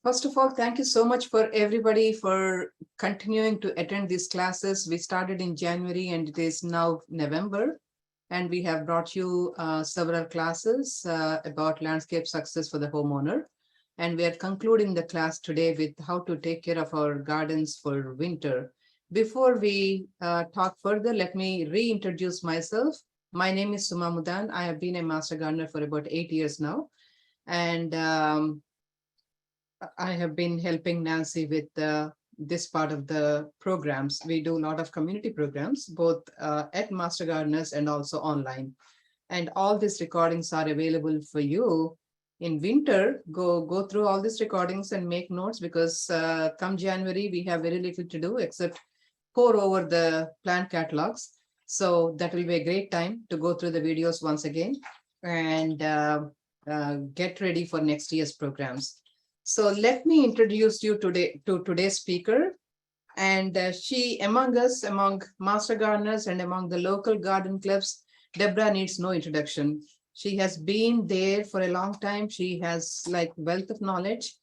First of all, thank you so much for everybody for continuing to attend these classes. We started in January and it is now November. And we have brought you several classes about landscape success for the homeowner. And we are concluding the class today with how to take care of our gardens for winter. Before we talk further, let me reintroduce myself. My name is Suma Mudan. I have been a master gardener for about 8 years now. And I have been helping Nancy with this part of the programs. We do a lot of community programs, both at Master Gardeners and also online. And all these recordings are available for you. In winter, go through all these recordings and make notes because come January, we have very little to do except pour over the plant catalogs. So that will be a great time to go through the videos once again and get ready for next year's programs. So let me introduce you today to today's speaker. And she, among us, among master gardeners and among the local garden clubs, Deborah needs no introduction. She has been there for a long time. She has like wealth of knowledge.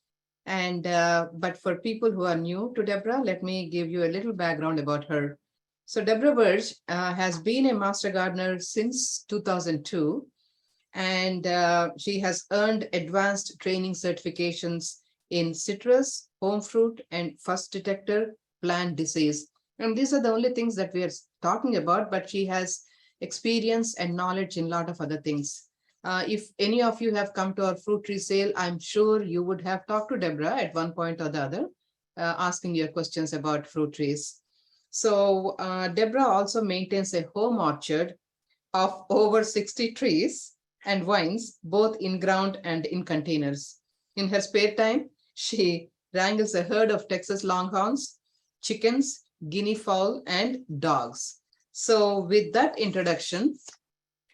And but for people who are new to Deborah, let me give you a little background about her. So Deborah Burge has been a master gardener since 2002. And she has earned advanced training certifications in citrus, home fruit, and first detector plant disease. And these are the only things that we are talking about, but she has experience and knowledge in a lot of other things. If any of you have come to our fruit tree sale, I'm sure you would have talked to Deborah at one point or the other, asking your questions about fruit trees. So Deborah also maintains a home orchard of over 60 trees and vines, both in ground and in containers. In her spare time, she wrangles a herd of Texas Longhorns, chickens, guinea fowl, and dogs. So with that introduction,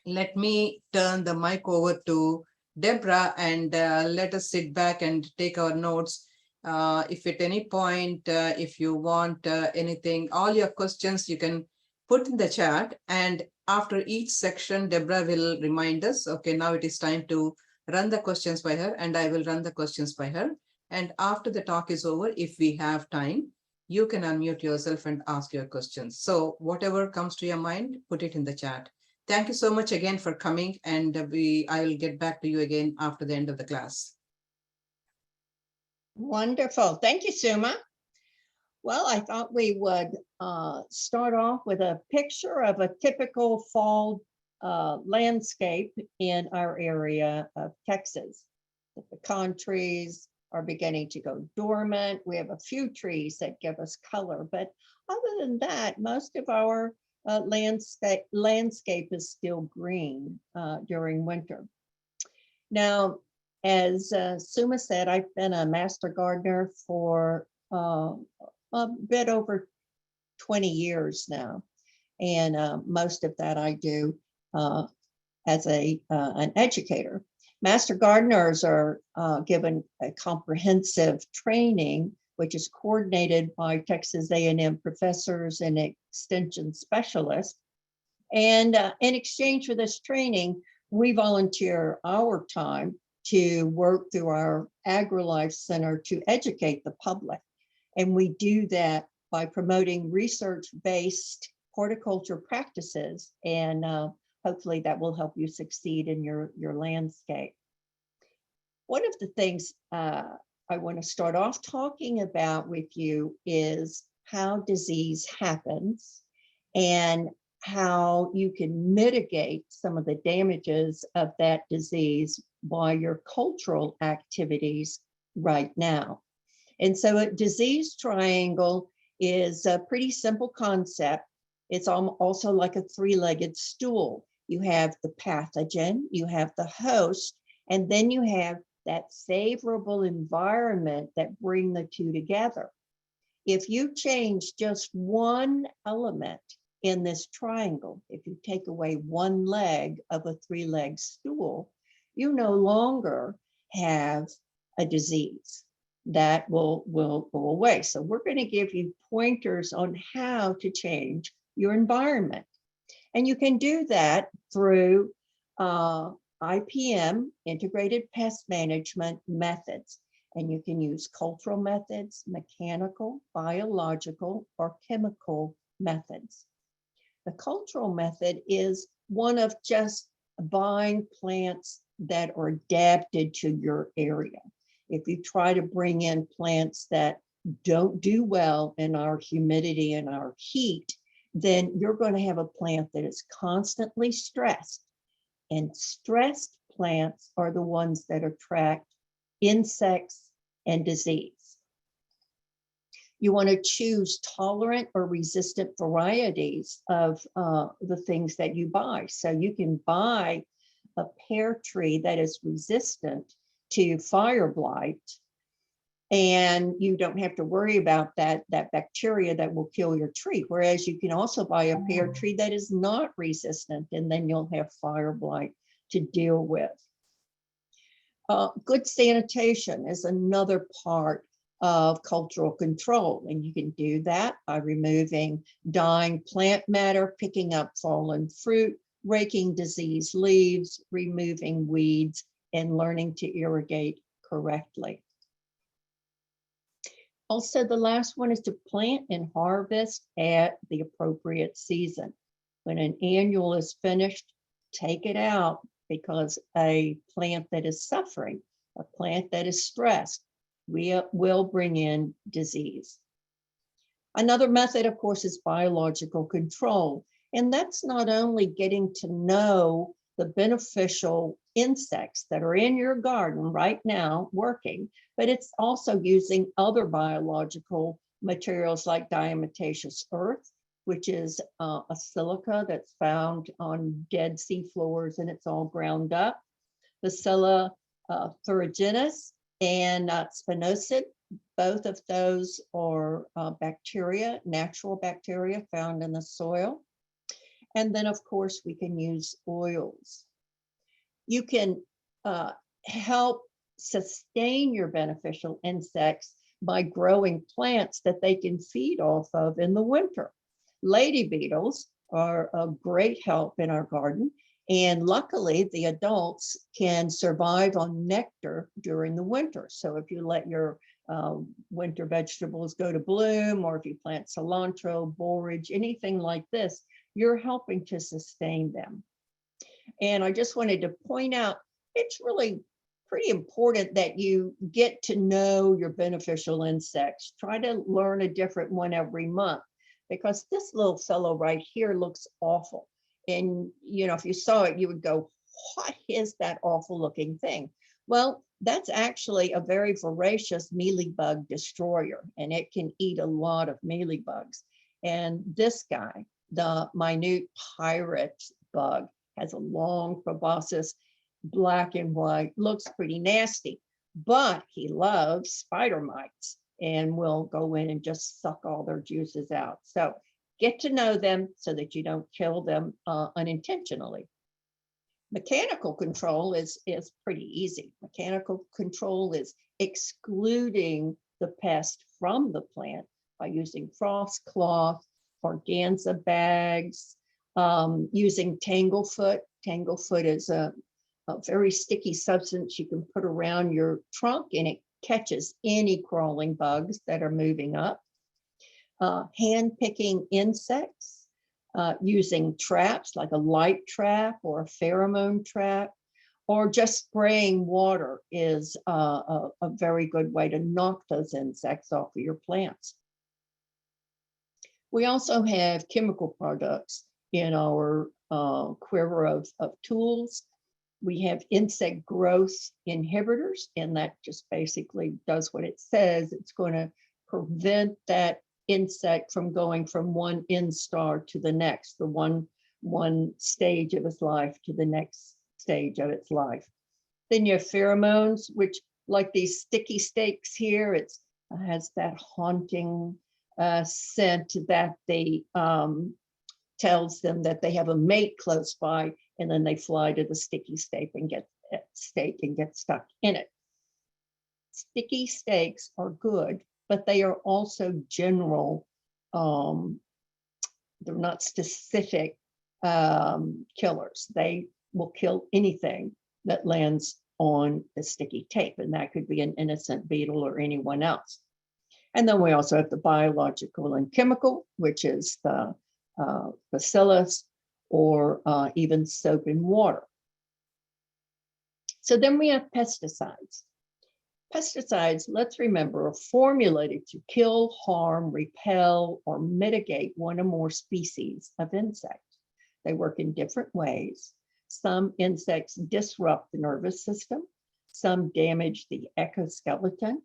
let me turn the mic over to Deborah and let us sit back and take our notes. If at any point, if you want anything, all your questions you can put in the chat, and after each section, Deborah will remind us, okay, now it is time to run the questions by her, and I will run the questions by her. And after the talk is over, if we have time, you can unmute yourself and ask your questions. So whatever comes to your mind, put it in the chat. Thank you so much again for coming, and I will get back to you again after the end of the class. Wonderful. Thank you, Suma. Well, I thought we would start off with a picture of a typical fall landscape in our area of Texas. The pecan trees are beginning to go dormant. We have a few trees that give us color, but other than that, most of our landscape is still green during winter. Now, as Suma said, I've been a master gardener for a bit over 20 years now. And most of that I do as an educator. Master gardeners are given a comprehensive training, which is coordinated by Texas A&M professors and extension specialists. And in exchange for this training, we volunteer our time to work through our AgriLife Center to educate the public. And we do that by promoting research-based horticulture practices, and hopefully that will help you succeed in your landscape. One of the things I want to start off talking about with you is how disease happens and how you can mitigate some of the damages of that disease by your cultural activities right now. And so a disease triangle is a pretty simple concept. It's also like a three-legged stool. You have the pathogen, you have the host, and then you have that favorable environment that bring the two together. If you change just one element in this triangle, if you take away one leg of a three-legged stool, you no longer have a disease. That will go away. So we're going to give you pointers on how to change your environment. And you can do that through IPM, integrated pest management methods. And you can use cultural methods, mechanical, biological, or chemical methods. The cultural method is one of just buying plants that are adapted to your area. If you try to bring in plants that don't do well in our humidity and our heat, then you're going to have a plant that is constantly stressed. And stressed plants are the ones that attract insects and disease. You want to choose tolerant or resistant varieties of the things that you buy. So you can buy a pear tree that is resistant to fire blight, and you don't have to worry about that bacteria that will kill your tree. Whereas you can also buy a pear tree that is not resistant, and then you'll have fire blight to deal with. Good sanitation is another part of cultural control, and you can do that by removing dying plant matter, picking up fallen fruit, raking diseased leaves, removing weeds, and learning to irrigate correctly. Also, the last one is to plant and harvest at the appropriate season. When an annual is finished, take it out, because a plant that is suffering, a plant that is stressed, will bring in disease. Another method, of course, is biological control. And that's not only getting to know the beneficial insects that are in your garden right now working, but it's also using other biological materials like diatomaceous earth, which is a silica that's found on Dead Sea floors, and it's all ground up. Bacilla thuringiensis and spinosad, both of those are bacteria, natural bacteria found in the soil. And then, of course, we can use oils. You can help sustain your beneficial insects by growing plants that they can feed off of in the winter. Lady beetles are a great help in our garden, and luckily the adults can survive on nectar during the winter. So if you let your winter vegetables go to bloom, or if you plant cilantro, borage, anything like this, you're helping to sustain them. And I just wanted to point out, it's really pretty important that you get to know your beneficial insects. Try to learn a different one every month, because this little fellow right here looks awful. And you know, if you saw it, you would go, what is that awful looking thing? Well, that's actually a very voracious mealybug destroyer, and it can eat a lot of mealybugs. And this guy, the minute pirate bug, has a long proboscis, black and white, looks pretty nasty, but he loves spider mites and will go in and just suck all their juices out. So get to know them so that you don't kill them unintentionally. Mechanical control is pretty easy. Mechanical control is excluding the pest from the plant by using frost cloth, organza bags, using tanglefoot. Tanglefoot is a very sticky substance you can put around your trunk, and it catches any crawling bugs that are moving up. Hand picking insects, using traps like a light trap or a pheromone trap, or just spraying water is a very good way to knock those insects off of your plants. We also have chemical products in our quiver of tools. We have insect growth inhibitors, and that just basically does what it says. It's going to prevent that insect from going from one instar to the next, the one stage of its life to the next stage of its life. Then you have pheromones, which, like these sticky stakes here, it has that haunting scent that they tells them that they have a mate close by, and then they fly to the sticky stake and get stuck in it. Sticky stakes are good, but they are also general. They're not specific killers. They will kill anything that lands on the sticky tape, and that could be an innocent beetle or anyone else. And then we also have the biological and chemical, which is the bacillus or even soap and water. So then we have pesticides. Pesticides, let's remember, are formulated to kill, harm, repel, or mitigate one or more species of insects. They work in different ways. Some insects disrupt the nervous system. Some damage the exoskeleton.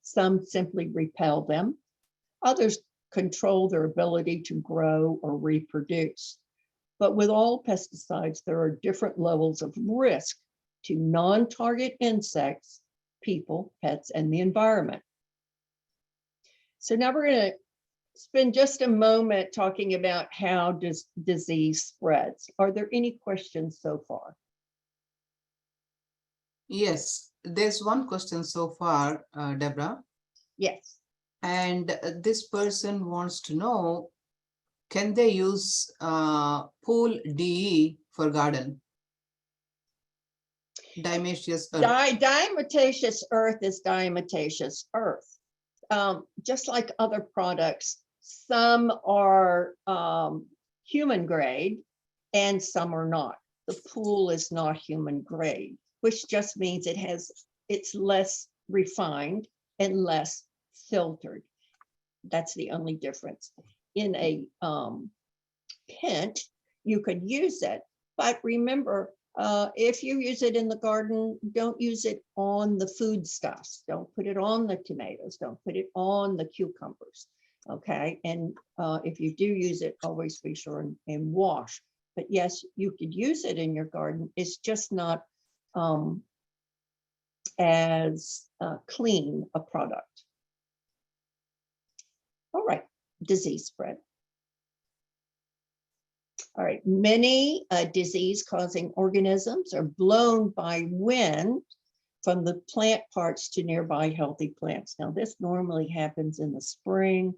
Some simply repel them. Others control their ability to grow or reproduce. But with all pesticides, there are different levels of risk to non-target insects, people, pets, and the environment. So now we're going to spend just a moment talking about how disease spreads. Are there any questions so far? Yes, there's one question so far, Deborah, Yes. and this person wants to know, can they use pool DE for garden? Diatomaceous earth. Diatomaceous earth is diatomaceous earth. Just like other products, some are human grade and some are not. The pool is not human grade, which just means it's less refined and less filtered. That's the only difference. In a pint, you could use it, but remember, if you use it in the garden, don't use it on the foodstuffs. Don't put it on the tomatoes. Don't put it on the cucumbers. Okay. And if you do use it, always be sure and wash. But yes, you could use it in your garden. It's just not as clean a product. All right. Disease spread. All right, many disease-causing organisms are blown by wind from the plant parts to nearby healthy plants. Now, this normally happens in the spring.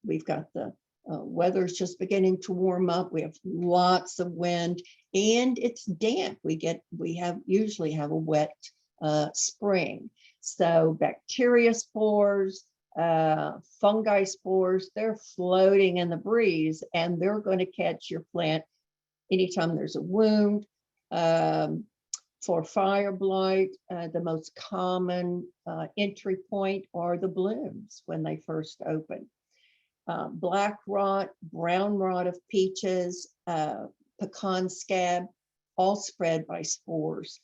We've got the weather's just beginning to warm up. We have lots of wind, and it's damp. We usually have a wet spring. So bacteria spores, fungi spores, they're floating in the breeze, and they're going to catch your plant anytime there's a wound. For fire blight, the most common entry point are the blooms when they first open. Black rot, brown rot of peaches, pecan scab, all spread by spores.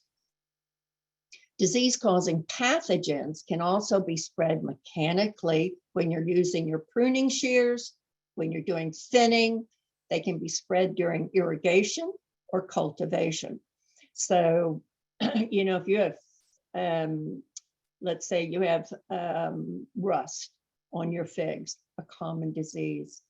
Disease-causing pathogens can also be spread mechanically when you're using your pruning shears, when you're doing thinning. They can be spread during irrigation or cultivation. So, you know, if you have, let's say you have rust on your figs, a common disease.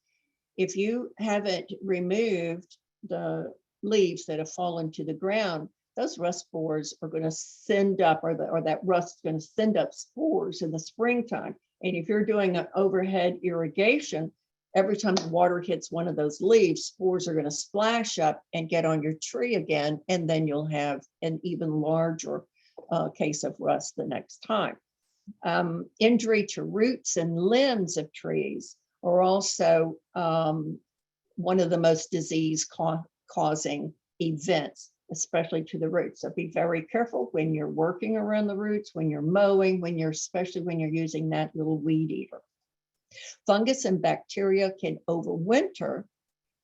If you haven't removed the leaves that have fallen to the ground, those rust spores are going to send up, or that rust is going to send up spores in the springtime. And if you're doing an overhead irrigation, every time the water hits one of those leaves, spores are going to splash up and get on your tree again, and then you'll have an even larger case of rust the next time. Injury to roots and limbs of trees are also one of the most disease-causing events, especially to the roots. So be very careful when you're working around the roots, when you're mowing, especially when you're using that little weed eater. Fungus and bacteria can overwinter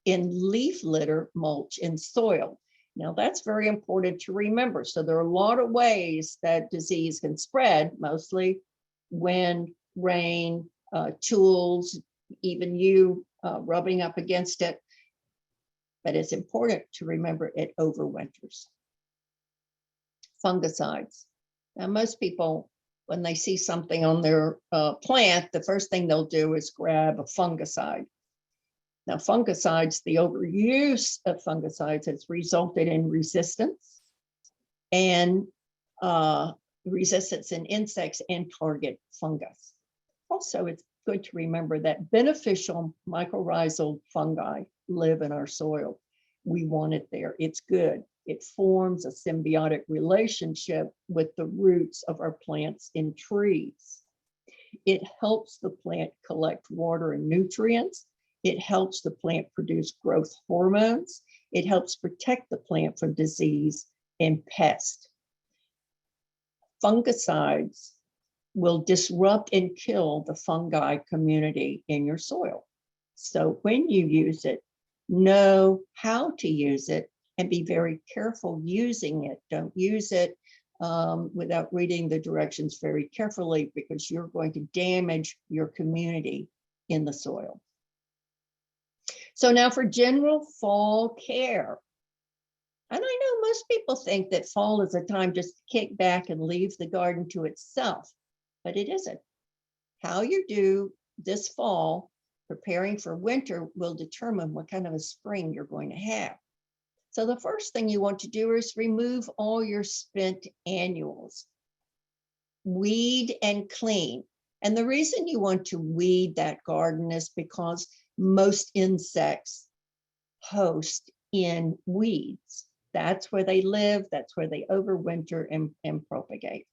in leaf litter, mulch, and soil. Now that's very important to remember. So there are a lot of ways that disease can spread, mostly wind, rain, tools, even you rubbing up against it. But it's important to remember it overwinters. Fungicides. Now, most people, when they see something on their plant, the first thing they'll do is grab a fungicide. Now, fungicides, the overuse of fungicides has resulted in resistance and resistance in insects and target fungus. Also, it's good to remember that beneficial mycorrhizal fungi live in our soil. We want it there. It's good. It forms a symbiotic relationship with the roots of our plants and trees. It helps the plant collect water and nutrients. It helps the plant produce growth hormones. It helps protect the plant from disease and pest. Fungicides will disrupt and kill the fungi community in your soil. So when you use it, know how to use it and be very careful using it. Don't use it without reading the directions very carefully, because you're going to damage your community in the soil. So now for general fall care. And I know most people think that fall is a time just to kick back and leave the garden to itself, but it isn't. How you do this fall, preparing for winter, will determine what kind of a spring you're going to have. So the first thing you want to do is remove all your spent annuals. Weed and clean. And the reason you want to weed that garden is because most insects host in weeds. That's where they live, that's where they overwinter and propagate.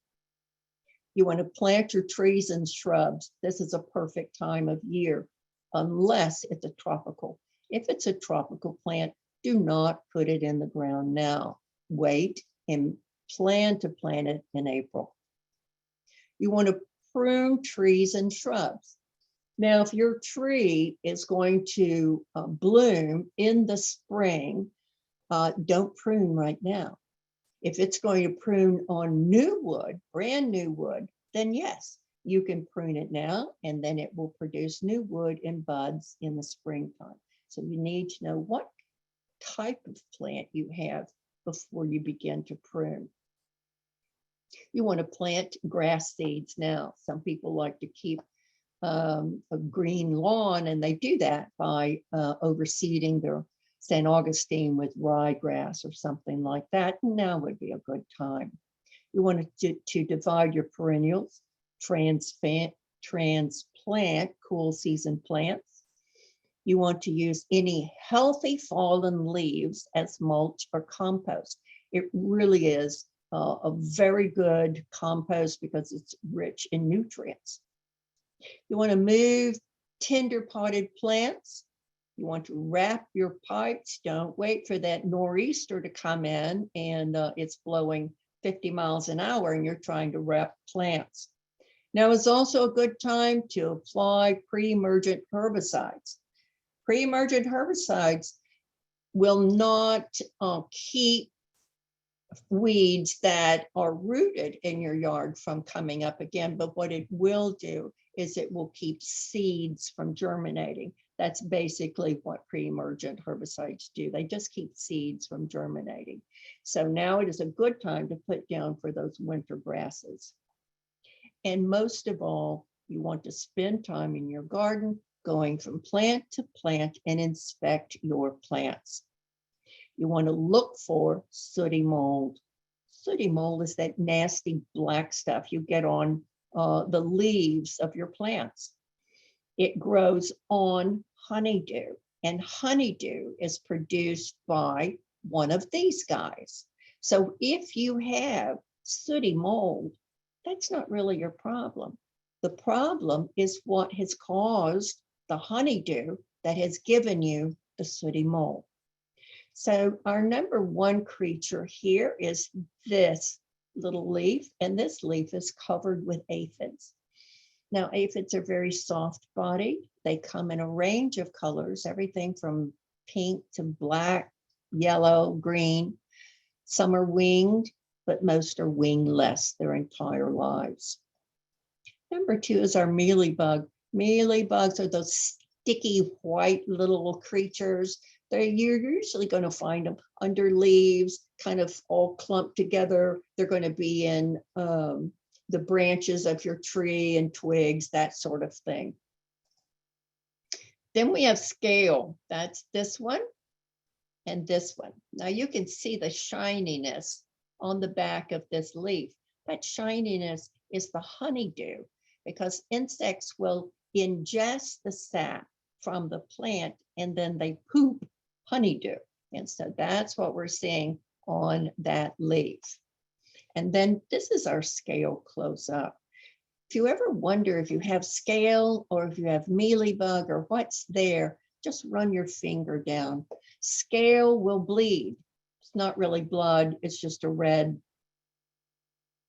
You want to plant your trees and shrubs. This is a perfect time of year, unless it's a tropical. If it's a tropical plant, do not put it in the ground now. Wait and plan to plant it in April. You want to prune trees and shrubs. Now, if your tree is going to bloom in the spring, don't prune right now. If it's going to prune on new wood, brand new wood, then yes, you can prune it now, and then it will produce new wood and buds in the springtime. So you need to know what type of plant you have before you begin to prune. You want to plant grass seeds now. Some people like to keep a green lawn, and they do that by overseeding their St. Augustine with ryegrass or something like that. Now would be a good time. You want to divide your perennials, transplant cool season plants. You want to use any healthy fallen leaves as mulch or compost. It really is a very good compost because it's rich in nutrients. You want to move tender potted plants. You want to wrap your pipes. Don't wait for that nor'easter to come in and it's blowing 50 miles an hour and you're trying to wrap plants. Now is also a good time to apply pre-emergent herbicides. Pre-emergent herbicides will not keep weeds that are rooted in your yard from coming up again, but what it will do is it will keep seeds from germinating. That's basically what pre-emergent herbicides do. They just keep seeds from germinating. So now it is a good time to put down for those winter grasses. And most of all, you want to spend time in your garden going from plant to plant and inspect your plants. You want to look for sooty mold. Sooty mold is that nasty black stuff you get on the leaves of your plants. It grows on honeydew, and honeydew is produced by one of these guys. So if you have sooty mold, that's not really your problem. The problem is what has caused the honeydew that has given you the sooty mold. So our number one creature here is this little leaf, and this leaf is covered with aphids. Now, aphids are very soft-bodied. They come in a range of colors, everything from pink to black, yellow, green. Some are winged, but most are wingless their entire lives. Number two is our mealybug. Mealybugs are those sticky white little creatures. You're usually going to find them under leaves, kind of all clumped together. They're going to be in the branches of your tree and twigs, that sort of thing. Then we have scale. That's this one and this one. Now you can see the shininess on the back of this leaf. That shininess is the honeydew, because insects will ingest the sap from the plant and then they poop honeydew. And so that's what we're seeing on that leaf. And then this is our scale close up. If you ever wonder if you have scale or if you have mealybug or what's there, just run your finger down. Scale will bleed. It's not really blood, it's just a red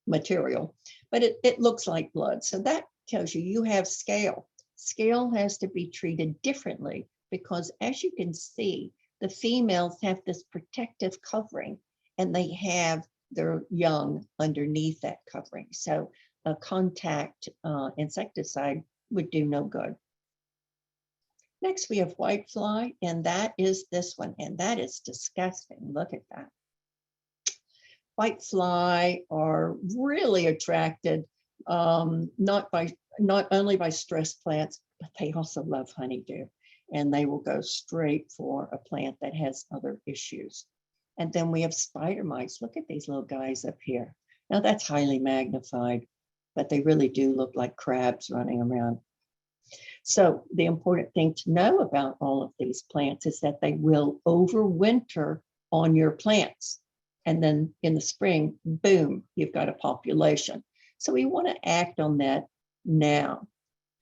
material, but it looks like blood. So that tells you you have scale. Scale has to be treated differently because, as you can see, the females have this protective covering and they have their young underneath that covering. So a contact insecticide would do no good. Next, we have whitefly, and that is this one, and that is disgusting. Look at that. Whitefly are really attracted not only by stress plants, but they also love honeydew, and they will go straight for a plant that has other issues. And then we have spider mites. Look at these little guys up here. Now that's highly magnified, but they really do look like crabs running around. So the important thing to know about all of these plants is that they will overwinter on your plants. And then in the spring, boom, you've got a population. So we want to act on that now.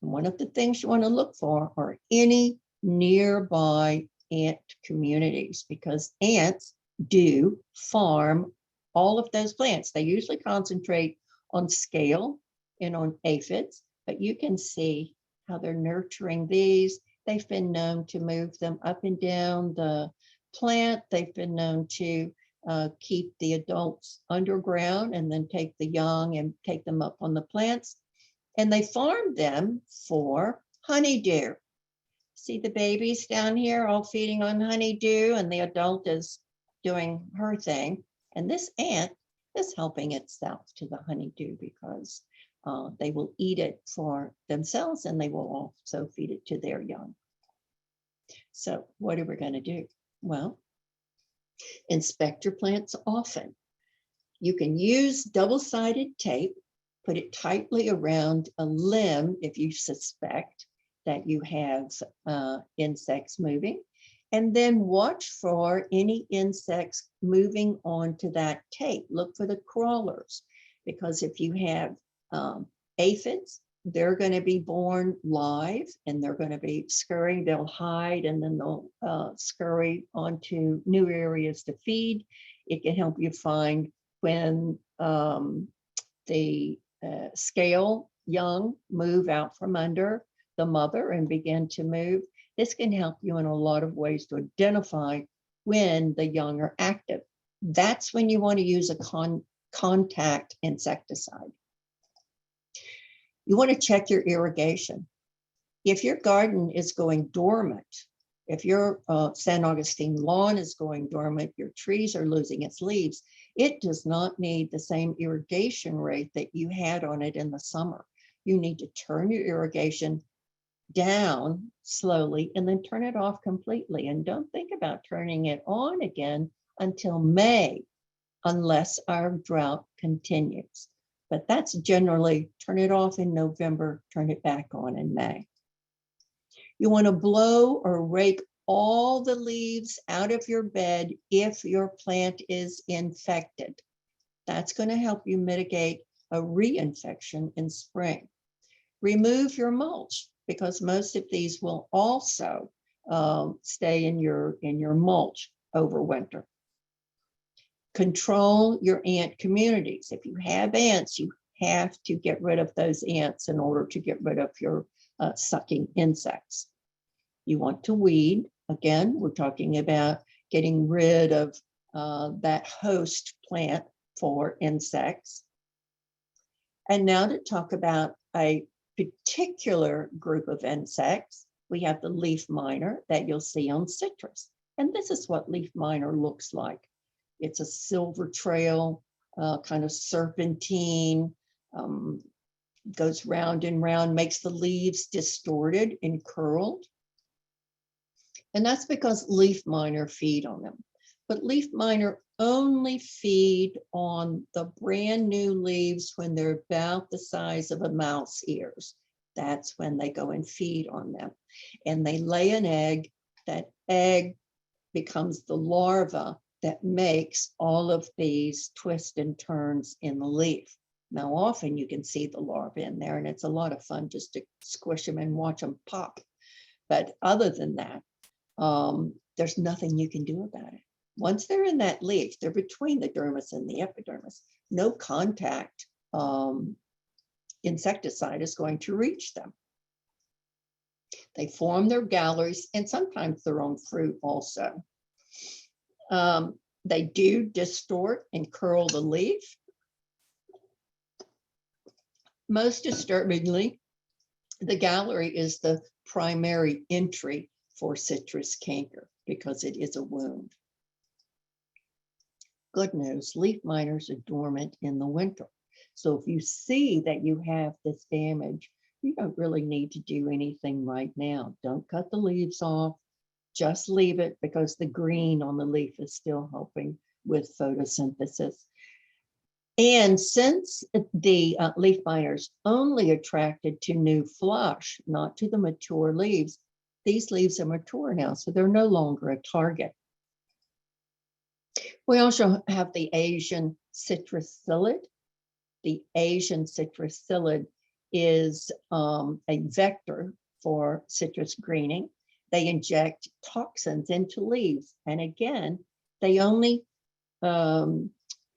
And one of the things you want to look for are any nearby ant communities, because ants do farm all of those plants. They usually concentrate on scale and on aphids, but you can see how they're nurturing these. They've been known to move them up and down the plant. They've been known to keep the adults underground and then take the young and take them up on the plants. And they farm them for honeydew. See the babies down here all feeding on honeydew, and the adult is doing her thing. And this ant is helping itself to the honeydew because they will eat it for themselves and they will also feed it to their young. So what are we going to do? Well, inspect your plants often. You can use double-sided tape, put it tightly around a limb if you suspect that you have insects moving, and then watch for any insects moving onto that tape. Look for the crawlers, because if you have aphids, they're going to be born live and they're going to be scurrying. They'll hide and then they'll scurry onto new areas to feed. It can help you find when the scale young move out from under the mother and begin to move. This can help you in a lot of ways to identify when the young are active. That's when you want to use a contact insecticide. You want to check your irrigation. If your garden is going dormant, if your San Augustine lawn is going dormant, your trees are losing its leaves, it does not need the same irrigation rate that you had on it in the summer. You need to turn your irrigation down slowly and then turn it off completely. And don't think about turning it on again until May, unless our drought continues. But that's generally turn it off in November, turn it back on in May. You want to blow or rake all the leaves out of your bed if your plant is infected. That's going to help you mitigate a reinfection in spring. Remove your mulch, because most of these will also stay in your mulch over winter. Control your ant communities. If you have ants, you have to get rid of those ants in order to get rid of your sucking insects. You want to weed. Again, we're talking about getting rid of that host plant for insects. And now to talk about a particular group of insects, we have the leaf miner that you'll see on citrus. And this is what leaf miner looks like. It's a silver trail, kind of serpentine, goes round and round, makes the leaves distorted and curled. And that's because leaf miner feed on them. But leaf miner only feed on the brand new leaves when they're about the size of a mouse ears. That's when they go and feed on them. And they lay an egg. That egg becomes the larva that makes all of these twists and turns in the leaf. Now, often you can see the larvae in there, and it's a lot of fun just to squish them and watch them pop. But other than that, there's nothing you can do about it. Once they're in that leaf, they're between the dermis and the epidermis. No contact insecticide is going to reach them. They form their galleries and sometimes their own fruit also. They do distort and curl the leaf. Most disturbingly, the gallery is the primary entry for citrus canker because it is a wound. Good news, leaf miners are dormant in the winter. So if you see that you have this damage, you don't really need to do anything right now. Don't cut the leaves off, just leave it because the green on the leaf is still helping with photosynthesis. And since the leaf miners only attracted to new flush, not to the mature leaves, these leaves are mature now, so they're no longer a target. We also have the Asian citrus psyllid. The Asian citrus psyllid is a vector for citrus greening. They inject toxins into leaves. And again, they only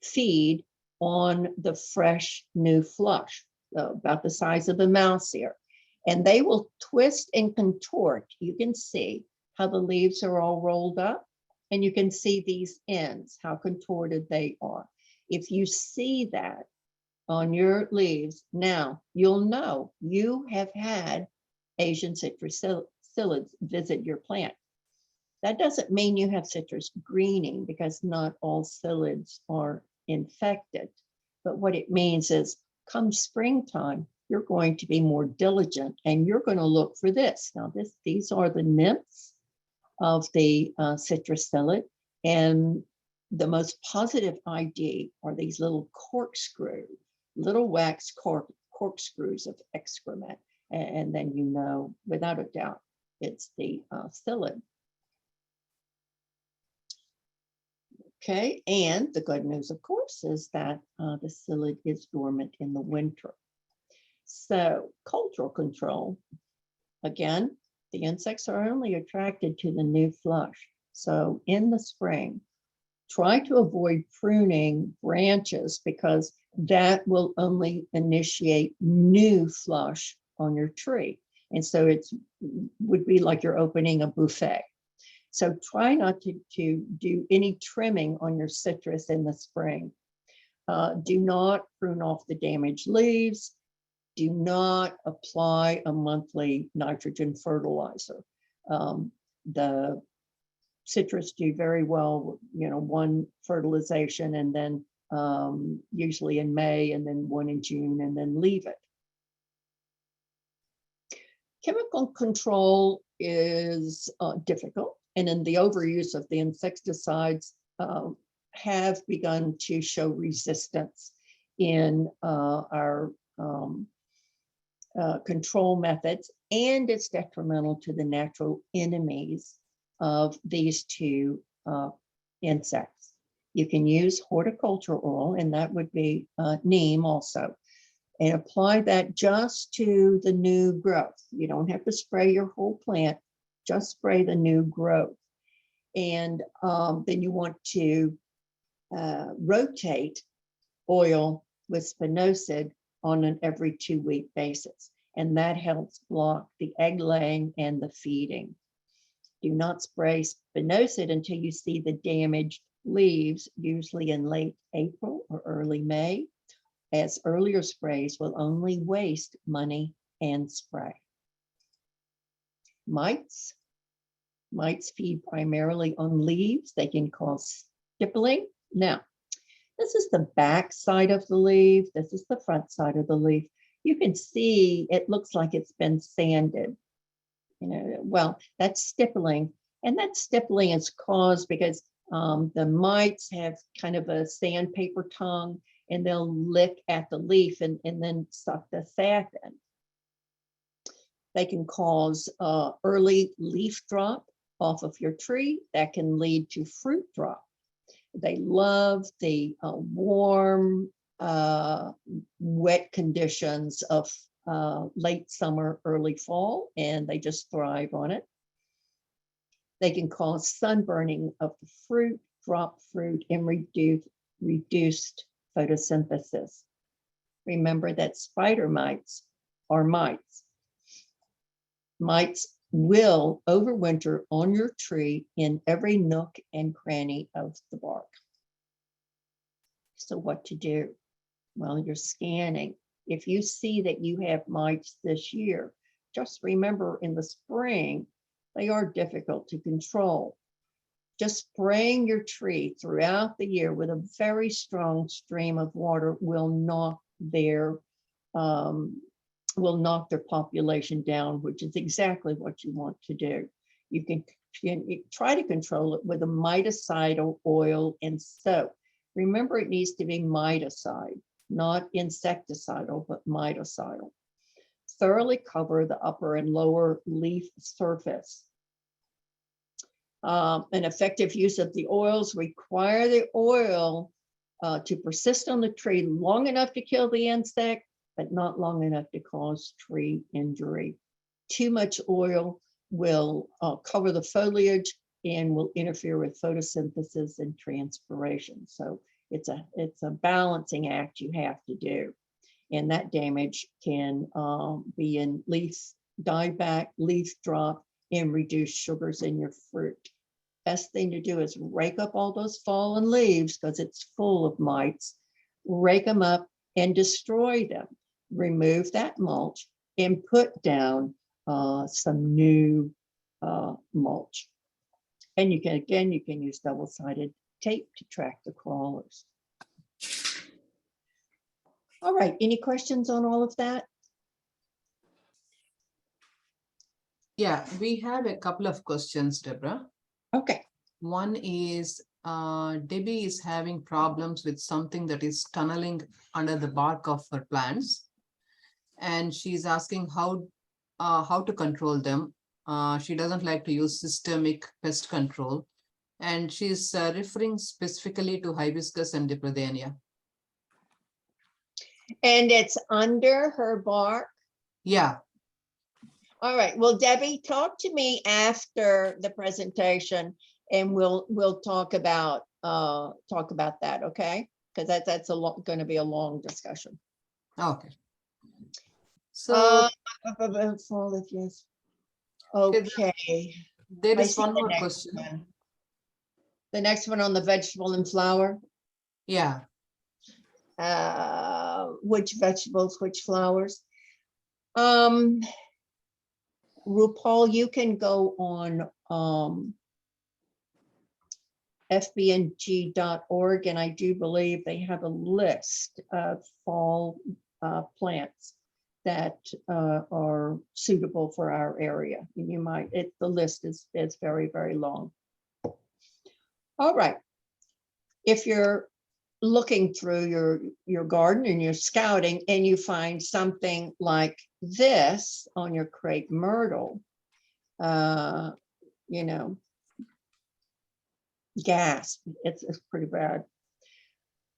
feed on the fresh new flush, about the size of a mouse ear. And they will twist and contort. You can see how the leaves are all rolled up. And you can see these ends, how contorted they are. If you see that on your leaves, now you'll know you have had Asian citrus psyllids visit your plant. That doesn't mean you have citrus greening because not all psyllids are infected. But what it means is come springtime, you're going to be more diligent and you're going to look for this. Now, these are the nymphs of the citrus psyllid, and the most positive ID are these little little wax corkscrews of excrement, and then you know without a doubt it's the psyllid. Okay, and the good news, of course, is that the psyllid is dormant in the winter. So cultural control, again, the insects are only attracted to the new flush. So in the spring, try to avoid pruning branches because that will only initiate new flush on your tree. And so it would be like you're opening a buffet. So try not to do any trimming on your citrus in the spring. Do not prune off the damaged leaves. Do not apply a monthly nitrogen fertilizer. The citrus do very well, one fertilization and then usually in May and then one in June and then leave it. Chemical control is difficult, and in the overuse of the insecticides have begun to show resistance in our control methods, and it's detrimental to the natural enemies of these two insects. You can use horticulture oil, and that would be neem also, and apply that just to the new growth. You don't have to spray your whole plant, just spray the new growth. And then you want to rotate oil with spinosad on an every 2-week basis. And that helps block the egg laying and the feeding. Do not spray spinosad until you see the damaged leaves, usually in late April or early May, as earlier sprays will only waste money and spray. Mites feed primarily on leaves. They can cause stippling. Now, this is the back side of the leaf. This is the front side of the leaf. You can see it looks like it's been sanded. Well, that's stippling. And that stippling is caused because the mites have kind of a sandpaper tongue, and they'll lick at the leaf and then suck the sap in. They can cause early leaf drop off of your tree. That can lead to fruit drop. They love the warm, wet conditions of late summer, early fall, and they just thrive on it. They can cause sunburning of the fruit, drop fruit, and reduced photosynthesis. Remember that spider mites are mites. Mites will overwinter on your tree in every nook and cranny of the bark. So what to do? Well, you're scanning. If you see that you have mites this year, just remember in the spring, they are difficult to control. Just spraying your tree throughout the year with a very strong stream of water will knock their population down, which is exactly what you want to do. You can try to control it with a mitocidal oil and soap. Remember, it needs to be miticide, not insecticidal, but mitocidal. Thoroughly cover the upper and lower leaf surface. An effective use of the oils require the oil to persist on the tree long enough to kill the insect, but not long enough to cause tree injury. Too much oil will cover the foliage and will interfere with photosynthesis and transpiration. So it's a balancing act you have to do. And that damage can be in leaf dieback, leaf drop, and reduced sugars in your fruit. Best thing to do is rake up all those fallen leaves because it's full of mites. Rake them up and destroy them. Remove that mulch and put down some new mulch. And you can use double-sided tape to track the crawlers. All right, any questions on all of that? Yeah, we have a couple of questions, Deborah. Okay. One is Debbie is having problems with something that is tunneling under the bark of her plants. And she's asking how to control them. She doesn't like to use systemic pest control. And she's referring specifically to hibiscus and dipladenia. And it's under her bark? Yeah. All right. Well, Debbie, talk to me after the presentation and we'll talk about that, okay? Because that's going to be a long discussion. Okay. So yes. Okay. there is I see one the more next question. one. The next one on the vegetable and flower. Yeah. Which vegetables, which flowers? RuPaul, you can go on fbng.org, and I do believe they have a list of fall plants that are suitable for our area. You might, the list is very, very long. All right. If you're looking through your garden and you're scouting and you find something like this on your crepe myrtle, you know, gasp, it's pretty bad.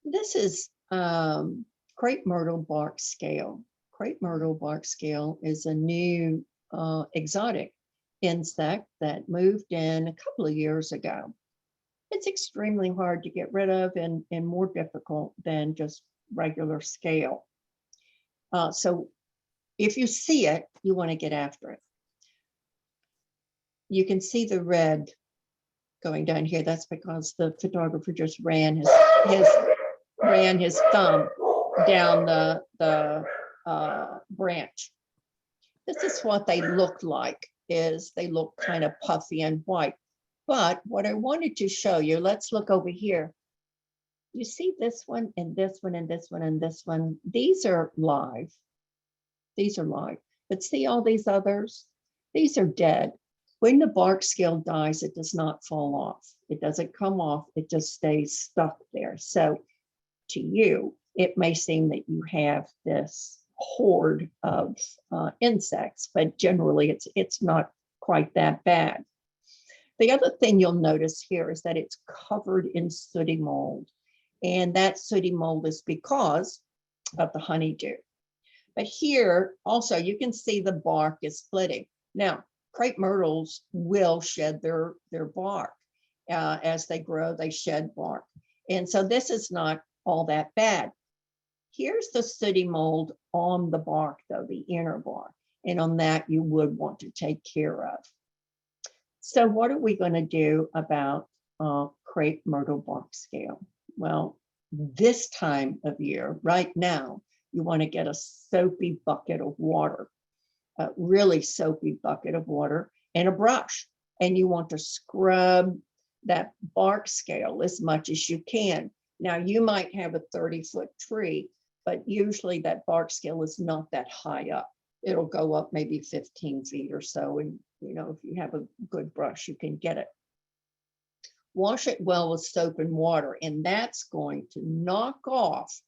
This is crepe myrtle bark scale. Crepe myrtle bark scale is a new exotic insect that moved in a couple of years ago. It's extremely hard to get rid of and more difficult than just regular scale. So if you see it, you want to get after it. You can see the red going down here. That's because the photographer just ran his thumb down the branch. This is what they look like. They look kind of puffy and white. But what I wanted to show you, let's look over here. You see this one and this one and this one and this one. These are live. These are live. But see all these others? These are dead. When the bark scale dies, it does not fall off. It doesn't come off. It just stays stuck there. So to you, it may seem that you have this horde of insects, but generally it's not quite that bad. The other thing you'll notice here is that it's covered in sooty mold. And that sooty mold is because of the honeydew. But here also you can see the bark is splitting. Now, crepe myrtles will shed their bark. As they grow, they shed bark. And so this is not all that bad. Here's the sooty mold on the bark, though, the inner bark. And on that, you would want to take care of. So what are we going to do about crepe myrtle bark scale? Well, this time of year, right now, you want to get a soapy bucket of water, a really soapy bucket of water, and a brush. And you want to scrub that bark scale as much as you can. Now, you might have a 30-foot tree, but usually that bark scale is not that high up. It'll go up maybe 15 feet or so. And, you know, if you have a good brush, you can get it. Wash it well with soap and water, and that's going to knock off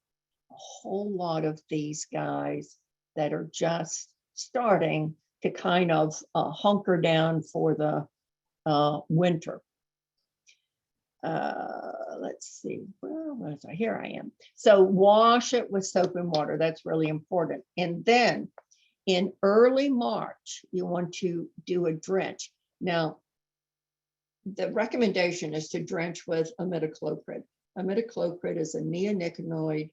a whole lot of these guys that are just starting to kind of hunker down for the winter. Let's see, where was I? Here I am. So wash it with soap and water. That's really important. And then in early March, you want to do a drench. Now, the recommendation is to drench with imidacloprid. Imidacloprid is a neonicotinoid.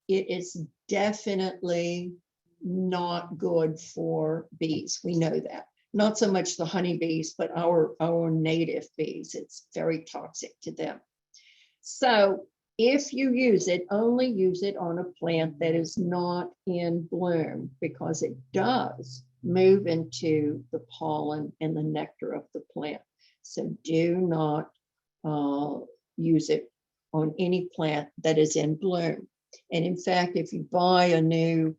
It is definitely not good for bees. We know that. Not so much the honeybees, but our native bees. It's very toxic to them. So if you use it, only use it on a plant that is not in bloom, because it does move into the pollen and the nectar of the plant. So do not use it on any plant that is in bloom. And in fact, if you buy a new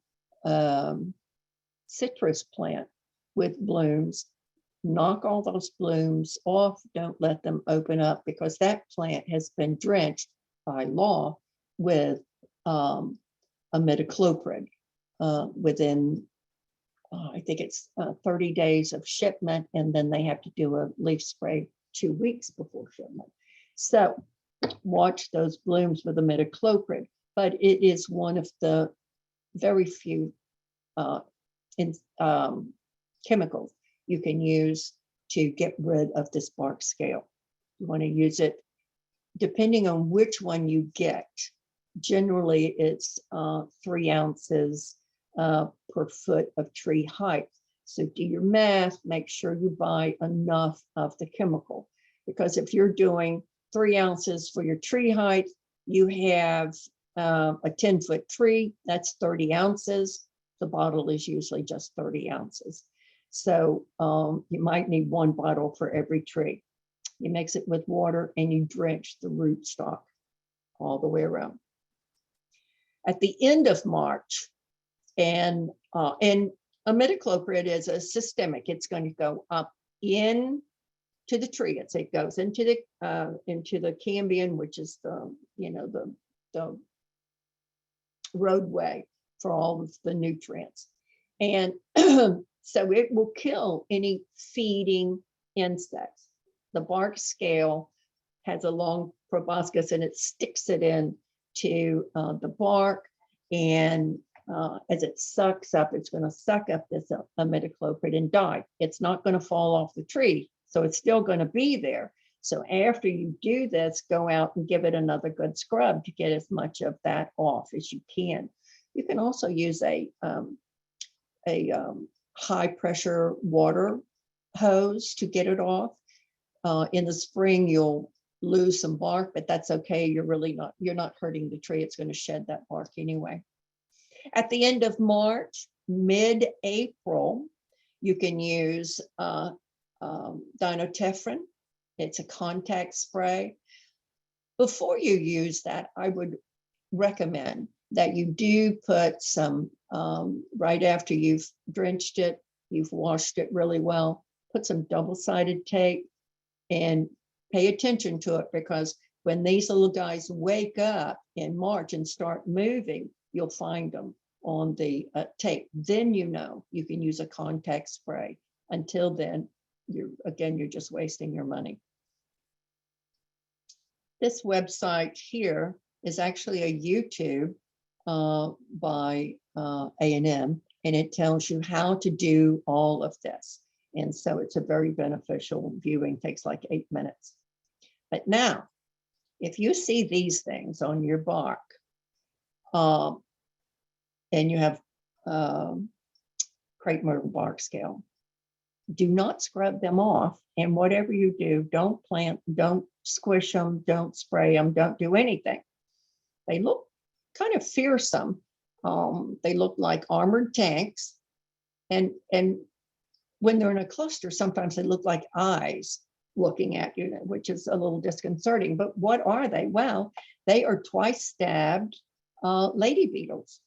citrus plant with blooms, knock all those blooms off. Don't let them open up, because that plant has been drenched by law with imidacloprid within, I think it's 30 days of shipment, and then they have to do a leaf spray 2 weeks before shipment. So watch those blooms with imidacloprid, but it is one of the very few chemicals you can use to get rid of this bark scale. You want to use it depending on which one you get. Generally, it's 3 ounces per foot of tree height. So do your math, make sure you buy enough of the chemical, because if you're doing 3 ounces for your tree height, you have a 10-foot tree, that's 30 ounces. The bottle is usually just 30 ounces. So you might need 1 bottle for every tree. You mix it with water and you drench the rootstock all the way around. At the end of March, and imidacloprid is a systemic. It's going to go up in to the tree. It goes into the cambium, which is the roadway for all of the nutrients. And so it will kill any feeding insects. The bark scale has a long proboscis, and it sticks it in to the bark. And as it sucks up, it's going to suck up this imidacloprid and die. It's not going to fall off the tree, so it's still going to be there. So after you do this, go out and give it another good scrub to get as much of that off as you can. You can also use a high pressure water hose to get it off. In the spring, you'll lose some bark, but that's okay. You're not hurting the tree. It's going to shed that bark anyway. At the end of March, mid-April, you can use Dinotefrin. It's a contact spray. Before you use that, I would recommend that you do put some, right after you've drenched it, you've washed it really well, put some double-sided tape and pay attention to it, because when these little guys wake up in March and start moving, you'll find them on the tape. Then you know you can use a contact spray. Until then, you're just wasting your money. This website here is actually a YouTube by A&M, and it tells you how to do all of this. And so it's a very beneficial viewing, takes like 8 minutes. But now, if you see these things on your bark, and you have crepe myrtle bark scale, do not scrub them off. And whatever you do, don't plant, don't squish them, don't spray them, don't do anything. They look kind of fearsome. They look like armored tanks. And when they're in a cluster, sometimes they look like eyes looking at you, which is a little disconcerting. But what are they? Well, they are twice stabbed lady beetles.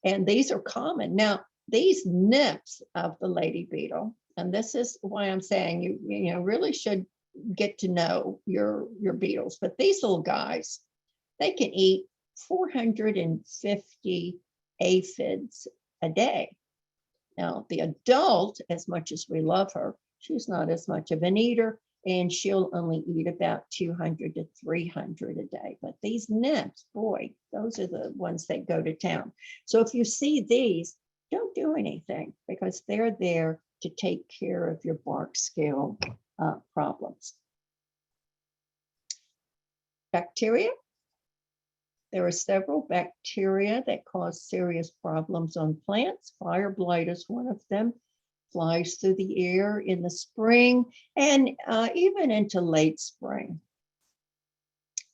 And these are common. Now, these nymphs of the lady beetle, and this is why I'm saying you really should get to know your beetles. But these little guys, they can eat 450 aphids a day. Now, the adult, as much as we love her, she's not as much of an eater, and she'll only eat about 200 to 300 a day. But these nymphs, boy, those are the ones that go to town. So if you see these, don't do anything, because they're there to take care of your bark scale problems. Bacteria. There are several bacteria that cause serious problems on plants. Fire blight is one of them. Flies through the air in the spring and even into late spring.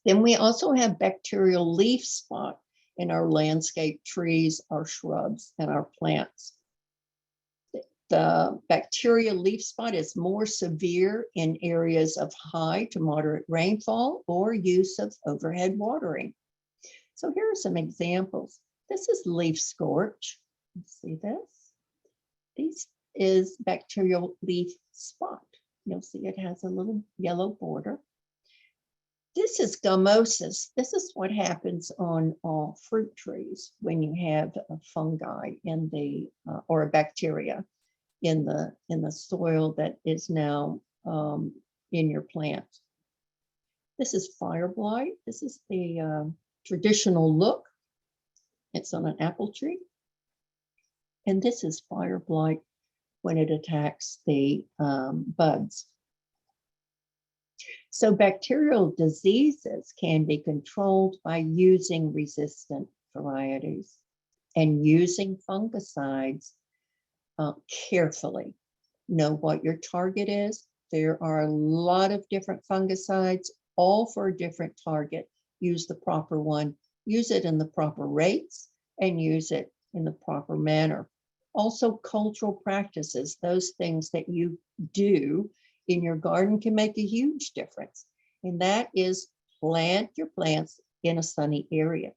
Then we also have bacterial leaf spot in our landscape trees, our shrubs, and our plants. The bacterial leaf spot is more severe in areas of high to moderate rainfall or use of overhead watering. So here are some examples. This is leaf scorch. See this? This is bacterial leaf spot. You'll see it has a little yellow border. This is gummosis. This is what happens on all fruit trees when you have a fungi in the or a bacteria in the soil that is now in your plant. This is fire blight. This is the traditional look. It's on an apple tree. And this is fire blight when it attacks the buds. So bacterial diseases can be controlled by using resistant varieties and using fungicides carefully. Know what your target is. There are a lot of different fungicides, all for a different target. Use the proper one, use it in the proper rates, and use it in the proper manner. Also, cultural practices, those things that you do in your garden can make a huge difference. And that is plant your plants in a sunny area.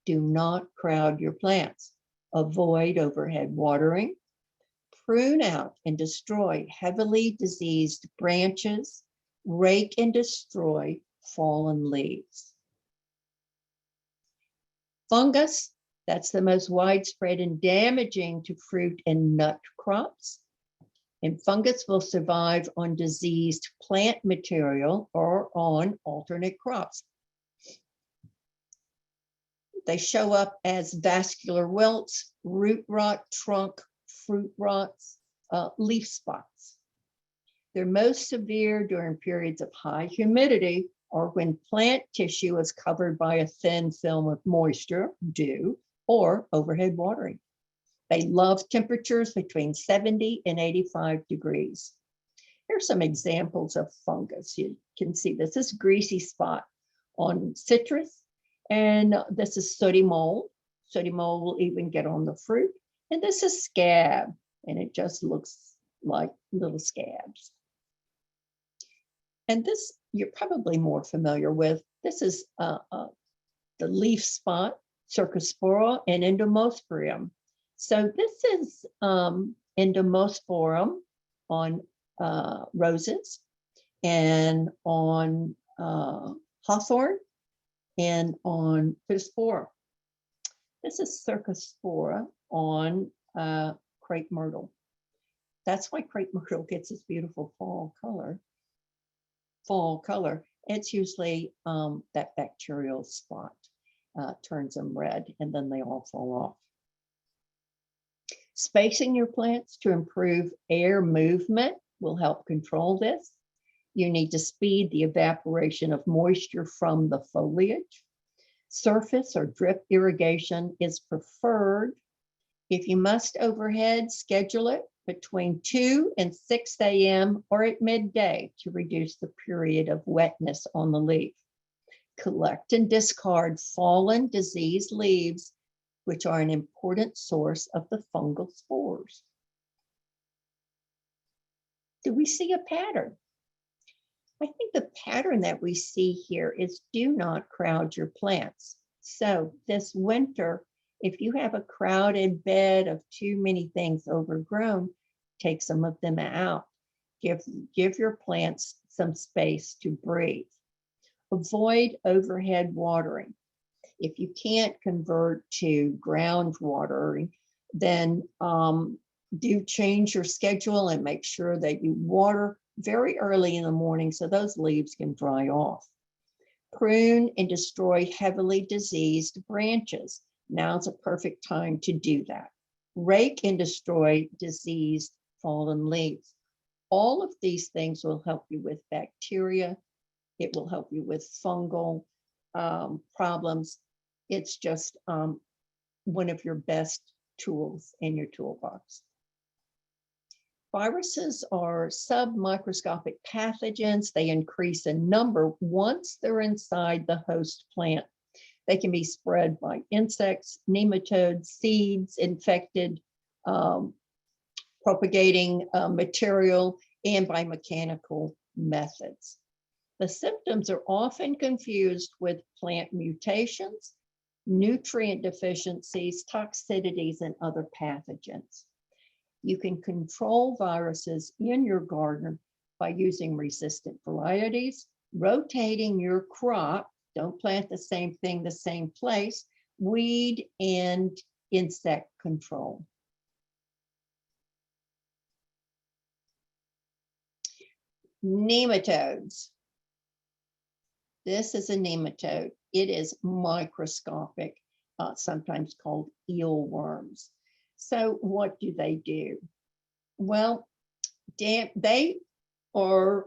Do not crowd your plants. Avoid overhead watering. Prune out and destroy heavily diseased branches. Rake and destroy fallen leaves. Fungus, that's the most widespread and damaging to fruit and nut crops. And fungus will survive on diseased plant material or on alternate crops. They show up as vascular welts, root rot, trunk, fruit rots, leaf spots. They're most severe during periods of high humidity or when plant tissue is covered by a thin film of moisture, dew, or overhead watering. They love temperatures between 70 and 85 degrees. Here's some examples of fungus. You can see this is greasy spot on citrus, and this is sooty mold. Sooty mold will even get on the fruit. And this is scab, and it just looks like little scabs. And this you're probably more familiar with. This is the leaf spot, Cercospora and Endomosporium. So this is Endomosporium on roses and on hawthorn and on Pittosporum. This is Cercospora on crepe myrtle. That's why crepe myrtle gets this beautiful fall color. It's usually that bacterial spot turns them red, and then they all fall off. Spacing your plants to improve air movement will help control this. You need to speed the evaporation of moisture from the foliage. Surface or drip irrigation is preferred. If you must overhead, schedule it between 2 and 6 a.m. or at midday to reduce the period of wetness on the leaf. Collect and discard fallen diseased leaves, which are an important source of the fungal spores. Do we see a pattern? I think the pattern that we see here is do not crowd your plants. So this winter, if you have a crowded bed of too many things overgrown, take some of them out. Give your plants some space to breathe. Avoid overhead watering. If you can't convert to ground watering, then do change your schedule and make sure that you water very early in the morning so those leaves can dry off. Prune and destroy heavily diseased branches. Now's a perfect time to do that. Rake and destroy diseased fallen leaves. All of these things will help you with bacteria. It will help you with fungal problems. It's just one of your best tools in your toolbox. Viruses are submicroscopic pathogens. They increase in number once they're inside the host plant. They can be spread by insects, nematodes, seeds, infected propagating material, and by mechanical methods. The symptoms are often confused with plant mutations, nutrient deficiencies, toxicities, and other pathogens. You can control viruses in your garden by using resistant varieties, rotating your crop, don't plant the same thing the same place, weed and insect control. Nematodes. This is a nematode. It is microscopic, sometimes called eelworms. So what do? Well, they are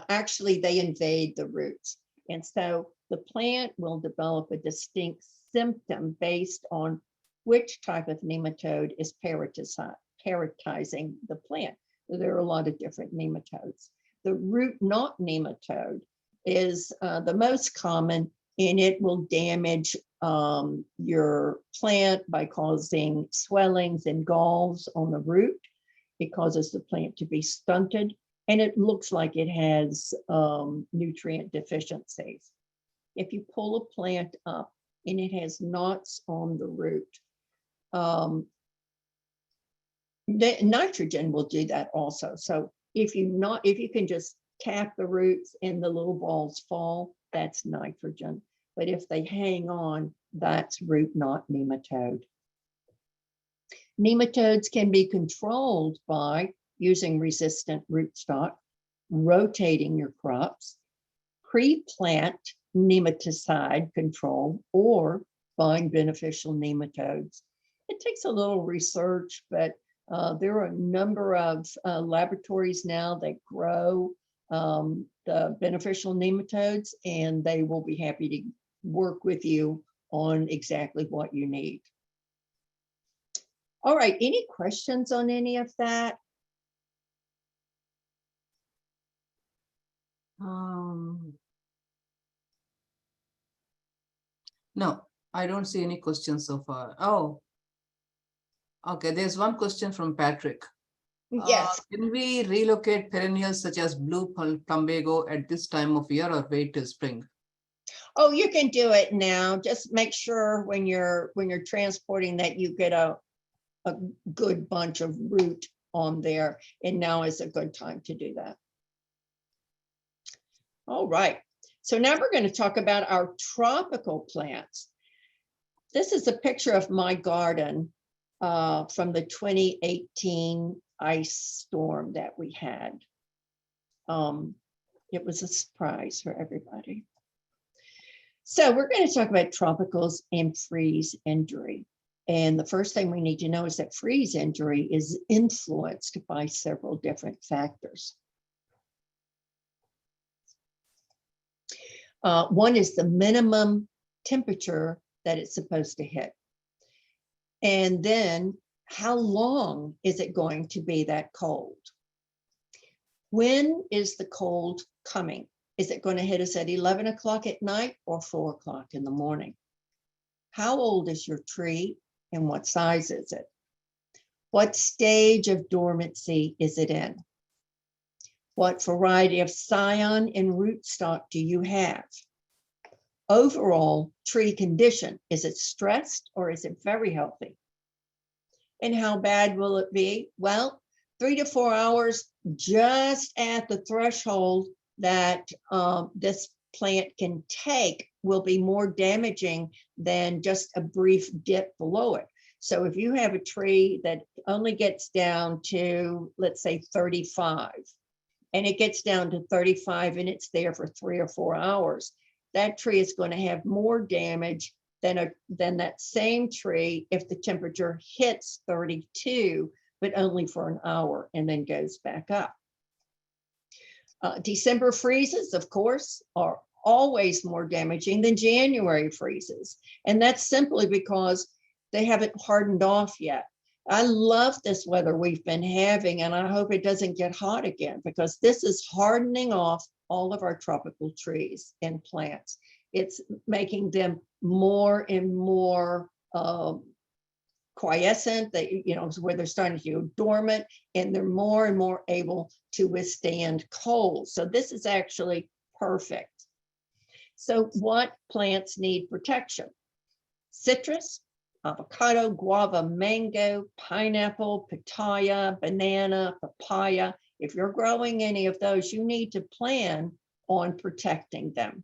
actually, they invade the roots. And so the plant will develop a distinct symptom based on which type of nematode is parasitizing the plant. There are a lot of different nematodes. The root knot nematode is the most common, and it will damage your plant by causing swellings and galls on the root. It causes the plant to be stunted, and it looks like it has nutrient deficiencies. If you pull a plant up and it has knots on the root, the nitrogen will do that also. So if you can just tap the roots and the little balls fall, that's nitrogen. But if they hang on, that's root knot nematode. Nematodes can be controlled by using resistant rootstock, rotating your crops, pre-plant nematicide control, or find beneficial nematodes. It takes a little research, but there are a number of laboratories now that grow the beneficial nematodes, and they will be happy to work with you on exactly what you need. All right, any questions on any of that? No, I don't see any questions so far. Oh, okay. There's one question from Patrick. Yes. Can we relocate perennials such as blue plumbago at this time of year or wait till spring? Oh, you can do it now. Just make sure when you're transporting that you get a good bunch of root on there, and now is a good time to do that. All right, so now we're going to talk about our tropical plants. This is a picture of my garden from the 2018 ice storm that we had. It was a surprise for everybody. So we're going to talk about tropicals and freeze injury. And the first thing we need to know is that freeze injury is influenced by several different factors. One is the minimum temperature that it's supposed to hit. And then how long is it going to be that cold? When is the cold coming? Is it going to hit us at 11 o'clock at night or 4 o'clock in the morning? How old is your tree and what size is it? What stage of dormancy is it in? What variety of scion and rootstock do you have? Overall tree condition, is it stressed or is it very healthy? And how bad will it be? Well, 3 to 4 hours just at the threshold that this plant can take will be more damaging than just a brief dip below it. So if you have a tree that only gets down to, let's say, 35, and it gets down to 35 and it's there for 3 or 4 hours, that tree is going to have more damage than that same tree if the temperature hits 32, but only for an hour and then goes back up. December freezes, of course, are always more damaging than January freezes. And that's simply because they haven't hardened off yet. I love this weather we've been having, and I hope it doesn't get hot again, because this is hardening off all of our tropical trees and plants. It's making them more and more quiescent, where they're starting to go dormant, and they're more and more able to withstand cold. So this is actually perfect. So what plants need protection? Citrus, avocado, guava, mango, pineapple, pitaya, banana, papaya. If you're growing any of those, you need to plan on protecting them.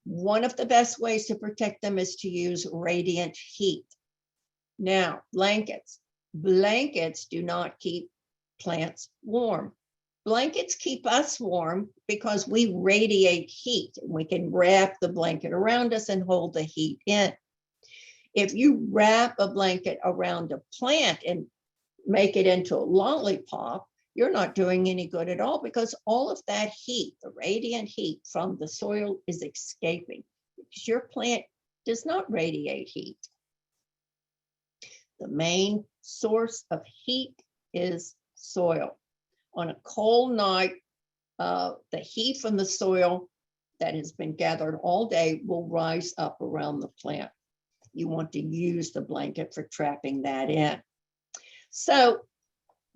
One of the best ways to protect them is to use radiant heat. Now, blankets. Blankets do not keep plants warm. Blankets keep us warm because we radiate heat. We can wrap the blanket around us and hold the heat in. If you wrap a blanket around a plant and make it into a lollipop, you're not doing any good at all, because all of that heat, the radiant heat from the soil, is escaping, because your plant does not radiate heat. The main source of heat is soil. On a cold night, the heat from the soil that has been gathered all day will rise up around the plant. You want to use the blanket for trapping that in. So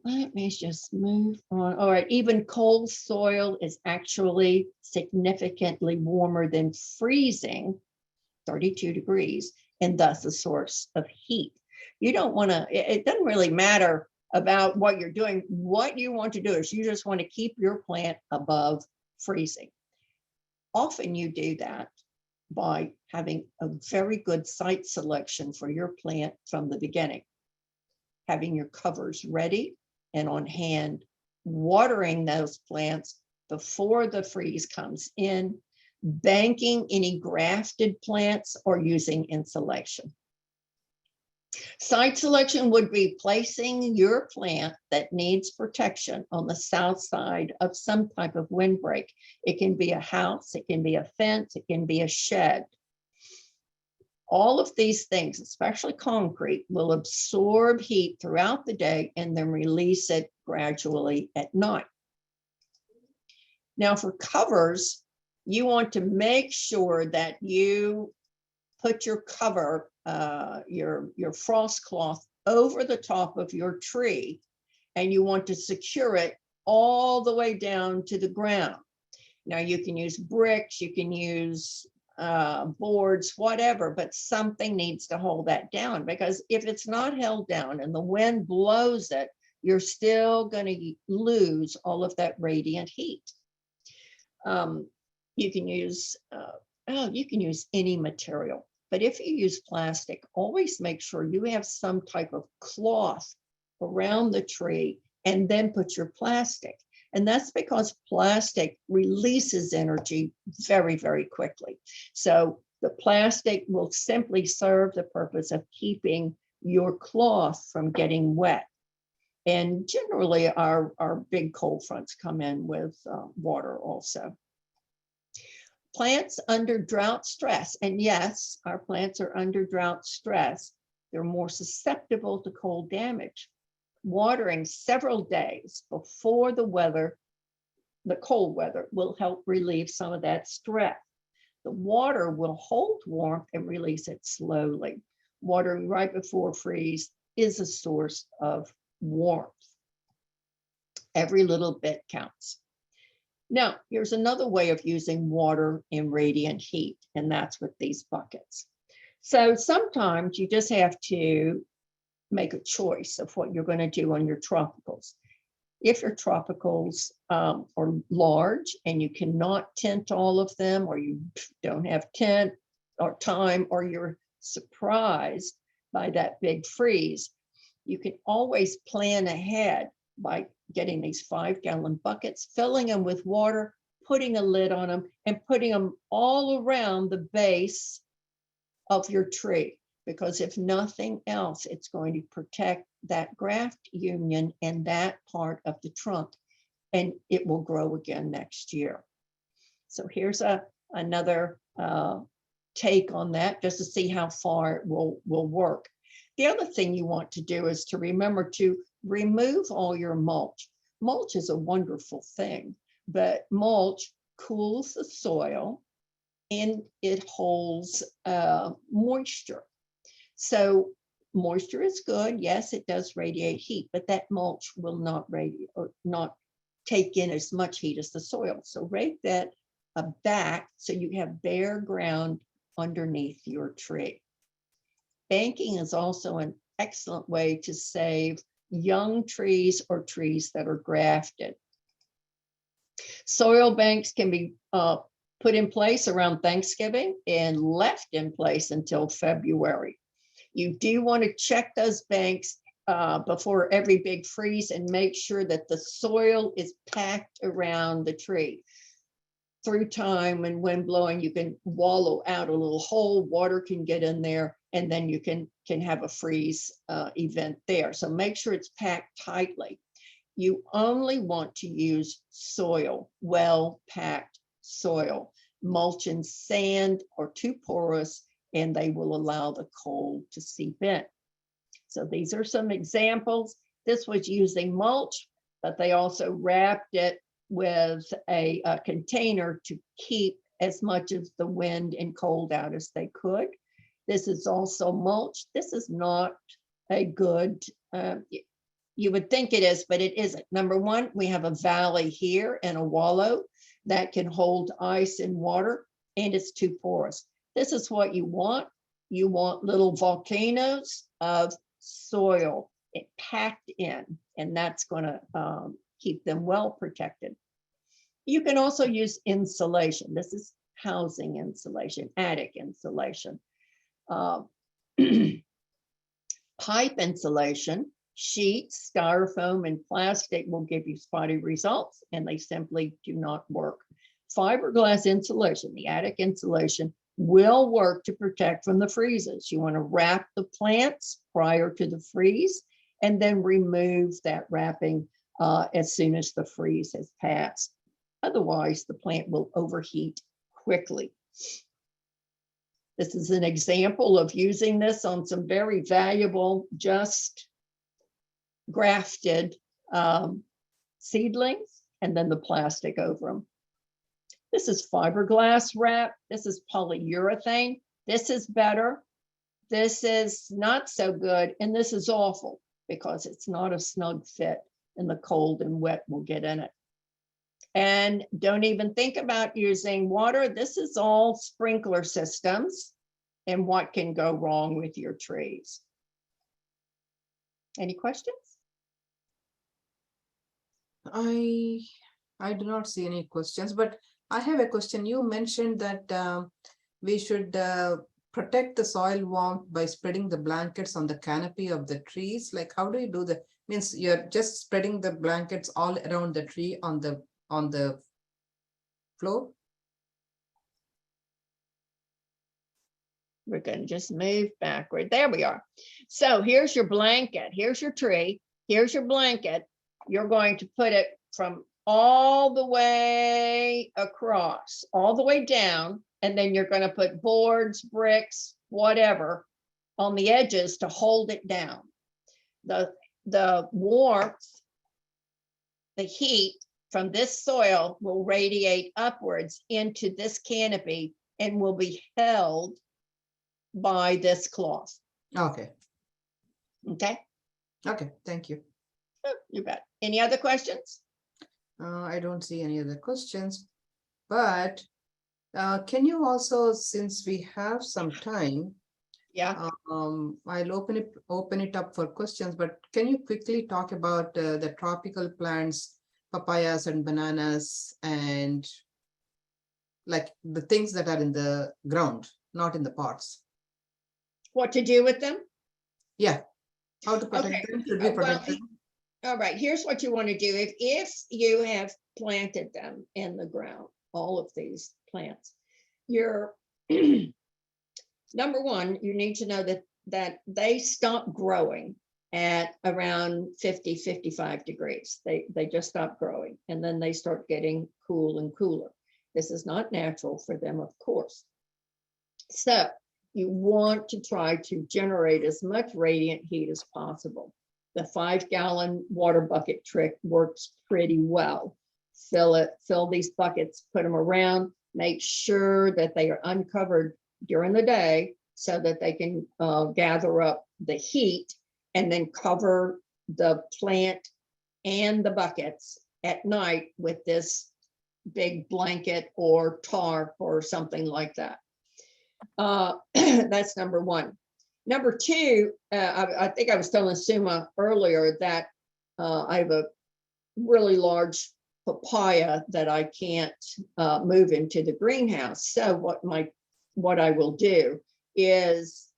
let me just move on. All right, even cold soil is actually significantly warmer than freezing, 32 degrees, and thus a source of heat. You don't want to, it doesn't really matter about what you're doing. What you want to do is you just want to keep your plant above freezing. Often you do that by having a very good site selection for your plant from the beginning, having your covers ready and on hand, watering those plants before the freeze comes in, banking any grafted plants, or using insulation. Site selection would be placing your plant that needs protection on the south side of some type of windbreak. It can be a house, it can be a fence, it can be a shed. All of these things, especially concrete, will absorb heat throughout the day and then release it gradually at night. Now for covers, you want to make sure that you put your cover, your frost cloth over the top of your tree, and you want to secure it all the way down to the ground. Now you can use bricks, you can use boards, whatever, but something needs to hold that down, because if it's not held down and the wind blows it, you're still going to lose all of that radiant heat. You can use any material, but if you use plastic, always make sure you have some type of cloth around the tree and then put your plastic. And that's because plastic releases energy very, very quickly. So the plastic will simply serve the purpose of keeping your cloth from getting wet. And generally our big cold fronts come in with water also. Plants under drought stress, and yes, our plants are under drought stress. They're more susceptible to cold damage. Watering several days before the cold weather, will help relieve some of that stress. The water will hold warmth and release it slowly. Watering right before freeze is a source of warmth. Every little bit counts. Now, here's another way of using water in radiant heat, and that's with these buckets. So sometimes you just have to make a choice of what you're going to do on your tropicals. If your tropicals are large and you cannot tint all of them, or you don't have tint or time, or you're surprised by that big freeze, you can always plan ahead by getting these 5-gallon buckets, filling them with water, putting a lid on them, and putting them all around the base of your tree. Because if nothing else, it's going to protect that graft union and that part of the trunk, and it will grow again next year. So here's another take on that, just to see how far it will work. The other thing you want to do is to remember to remove all your mulch. Mulch is a wonderful thing, but mulch cools the soil and it holds moisture. So moisture is good. Yes, it does radiate heat, but that mulch will not radiate or not take in as much heat as the soil. So rake that back so you have bare ground underneath your tree. Banking is also an excellent way to save young trees or trees that are grafted. Soil banks can be put in place around Thanksgiving and left in place until February. You do want to check those banks before every big freeze and make sure that the soil is packed around the tree. Through time and wind blowing, you can wallow out a little hole, water can get in there, and then you can have a freeze event there. So make sure it's packed tightly. You only want to use soil, well-packed soil. Mulch and sand are too porous and they will allow the cold to seep in. So these are some examples. This was using mulch, but they also wrapped it with a container to keep as much of the wind and cold out as they could. This is also mulch. This is not a good, you would think it is, but it isn't. Number one, we have a valley here and a wallow that can hold ice and water, and it's too porous. This is what you want. You want little volcanoes of soil packed in, and that's going to keep them well protected. You can also use insulation. This is housing insulation, attic insulation. Pipe insulation, sheets, styrofoam, and plastic will give you spotty results, and they simply do not work. Fiberglass insulation, the attic insulation, will work to protect from the freezes. You want to wrap the plants prior to the freeze and then remove that wrapping as soon as the freeze has passed. Otherwise, the plant will overheat quickly. This is an example of using this on some very valuable, just grafted seedlings, and then the plastic over them. This is fiberglass wrap. This is polyurethane. This is better. This is not so good. And this is awful because it's not a snug fit and the cold and wet will get in it. And don't even think about using water. This is all sprinkler systems and what can go wrong with your trees. Any questions? I do not see any questions, but I have a question. You mentioned that we should protect the soil warmth by spreading the blankets on the canopy of the trees? Like, how do you do that? Means you're just spreading the blankets all around the tree on the floor? We're going to just move backward. There we are. So here's your blanket. Here's your tree. Here's your blanket. You're going to put it from all the way across, all the way down, and then you're going to put boards, bricks, whatever on the edges to hold it down. The warmth, the heat from this soil will radiate upwards into this canopy and will be held by this cloth. Okay, Okay, okay, thank you. you bet. Any other questions? I don't see any other questions, but can you also, since we have some time, Yeah, I'll open it up for questions, but can you quickly talk about the tropical plants, papayas and bananas, and like the things that are in the ground, not in the pots? what to do with them? Yeah, how to Okay, protect them? Should we well, protect them? all right, here's what you want to do. If you have planted them in the ground, all of these plants, you're number one, you need to know that they stop growing at around 50, 55 degrees. They just stop growing, and then they start getting cool and cooler. This is not natural for them, of course. So you want to try to generate as much radiant heat as possible. The 5-gallon water bucket trick works pretty well. Fill these buckets, put them around, make sure that they are uncovered during the day so that they can gather up the heat, and then cover the plant and the buckets at night with this big blanket or tarp or something like that. That's number one. Number two, I think I was telling Suma earlier that I have a really large papaya that I can't move into the greenhouse. So what I will do is,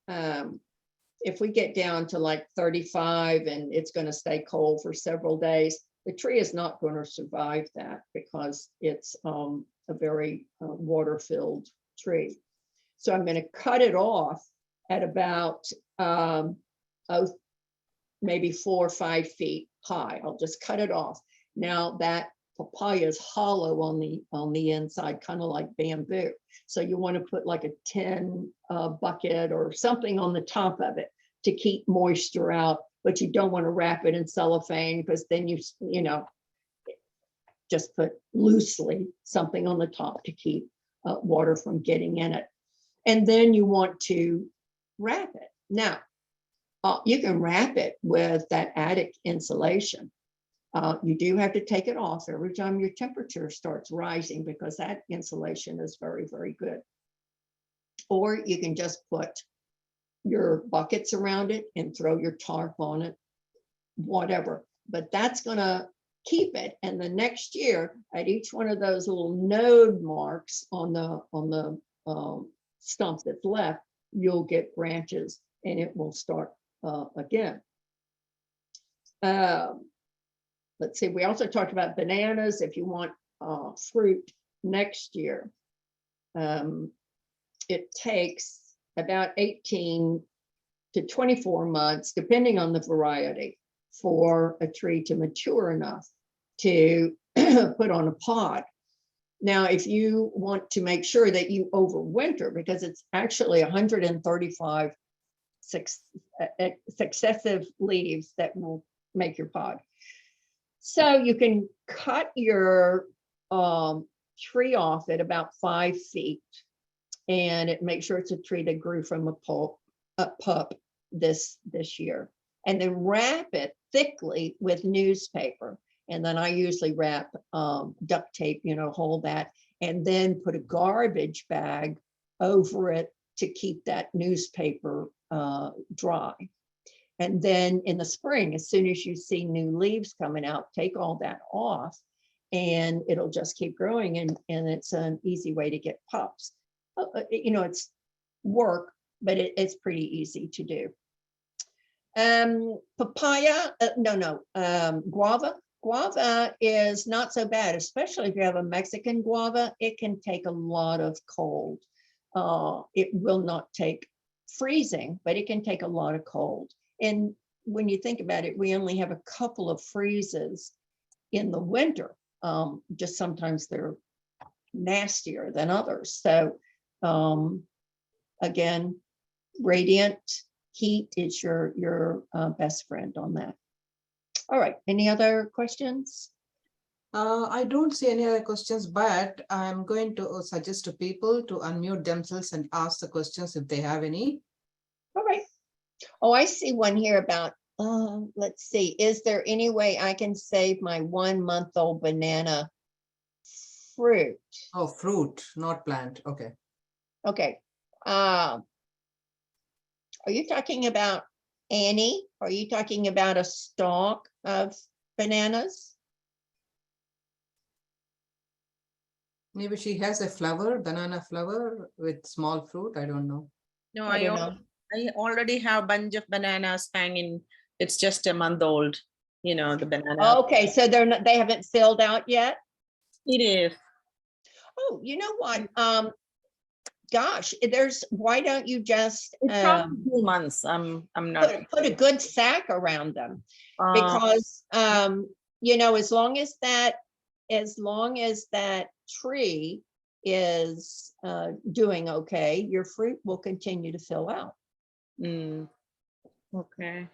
if we get down to like 35 and it's going to stay cold for several days, the tree is not going to survive that because it's a very water-filled tree. So I'm going to cut it off at about maybe 4 or 5 feet high. I'll just cut it off. Now that papaya is hollow on the inside, kind of like bamboo. So you want to put like a tin bucket or something on the top of it to keep moisture out, but you don't want to wrap it in cellophane, because then you know, just put loosely something on the top to keep water from getting in it. And then you want to wrap it. Now, you can wrap it with that attic insulation. You do have to take it off every time your temperature starts rising, because that insulation is very, very good. Or you can just put your buckets around it and throw your tarp on it, whatever. But that's going to keep it. And the next year, at each one of those little node marks on the stump that's left, you'll get branches and it will start again. Let's see, we also talked about bananas. If you want fruit next year, it takes about 18 to 24 months, depending on the variety, for a tree to mature enough to put on a pod. Now, if you want to make sure that you overwinter, because it's actually 135 successive leaves that will make your pod. So you can cut your tree off at about 5 feet, and it makes sure it's a tree that grew from a pup this year, and then wrap it thickly with newspaper. And then I usually wrap duct tape, hold that, and then put a garbage bag over it to keep that newspaper dry. And then in the spring, as soon as you see new leaves coming out, take all that off, and it'll just keep growing. And it's an easy way to get pups. It's work, but it's pretty easy to do. Papaya, guava. Guava is not so bad, especially if you have a Mexican guava. It can take a lot of cold. It will not take freezing, but it can take a lot of cold. And when you think about it, we only have a couple of freezes in the winter. Just sometimes they're nastier than others. So again, radiant heat is your best friend on that. All right, any other questions? I don't see any other questions, but I'm going to suggest to people to unmute themselves and ask the questions if they have any. All right. Oh, I see one here about, let's see, is there any way I can save my 1-month-old banana fruit? Oh, fruit, not plant. Okay. Okay. Are you talking about Annie? Are you talking about a stalk of bananas? Maybe she has a flower, banana flower with small fruit. I don't know. No, I don't know. I already have a bunch of bananas hanging. It's just a month old, you know, the banana. Okay, so they're not, they haven't filled out yet? It is. Oh, you know what? Gosh, why don't you just It's probably 2 months. I'm not. put a good sack around them? uh, Because you know, as long as that tree is doing okay, your fruit will continue to fill out. Okay.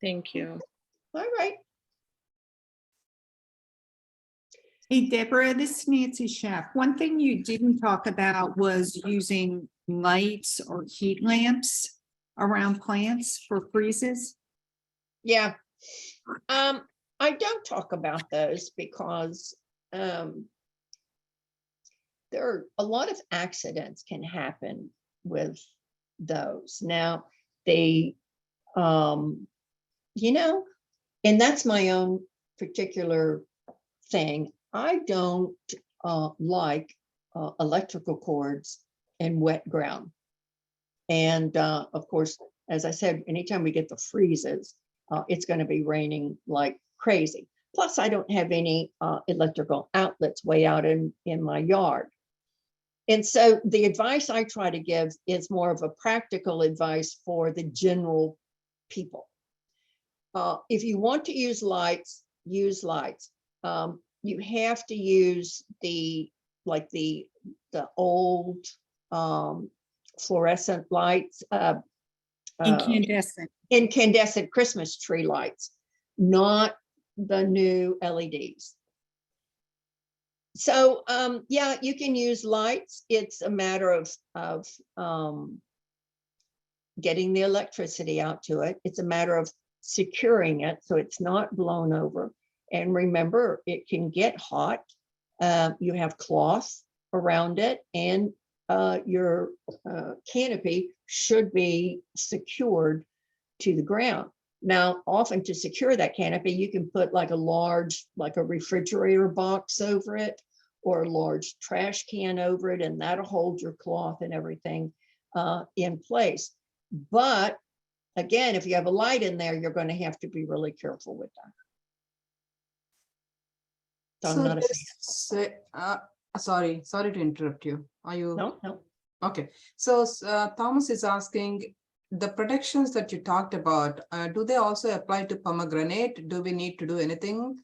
Thank you. All right. Hey, Deborah, this is Nancy Schaff. One thing you didn't talk about was using lights or heat lamps around plants for freezes. Yeah. I don't talk about those because there are a lot of accidents can happen with those. Now, they, you know, and that's my own particular thing. I don't like electrical cords in wet ground. And of course, as I said, anytime we get the freezes, it's going to be raining like crazy. Plus, I don't have any electrical outlets way out in my yard. And so the advice I try to give is more of a practical advice for the general people. If you want to use lights, use lights. You have to use the old fluorescent lights, incandescent Christmas tree lights, not the new LEDs. So yeah, you can use lights. It's a matter of getting the electricity out to it. It's a matter of securing it so it's not blown over. And remember, it can get hot. You have cloth around it, and your canopy should be secured to the ground. Now, often to secure that canopy, you can put like a refrigerator box over it, or a large trash can over it, and that'll hold your cloth and everything in place. But again, if you have a light in there, you're going to have to be really careful with that. So I'm not a fan. Sorry to interrupt you. Are you? No. Okay. So Thomas is asking, the protections that you talked about, do they also apply to pomegranate? Do we need to do anything?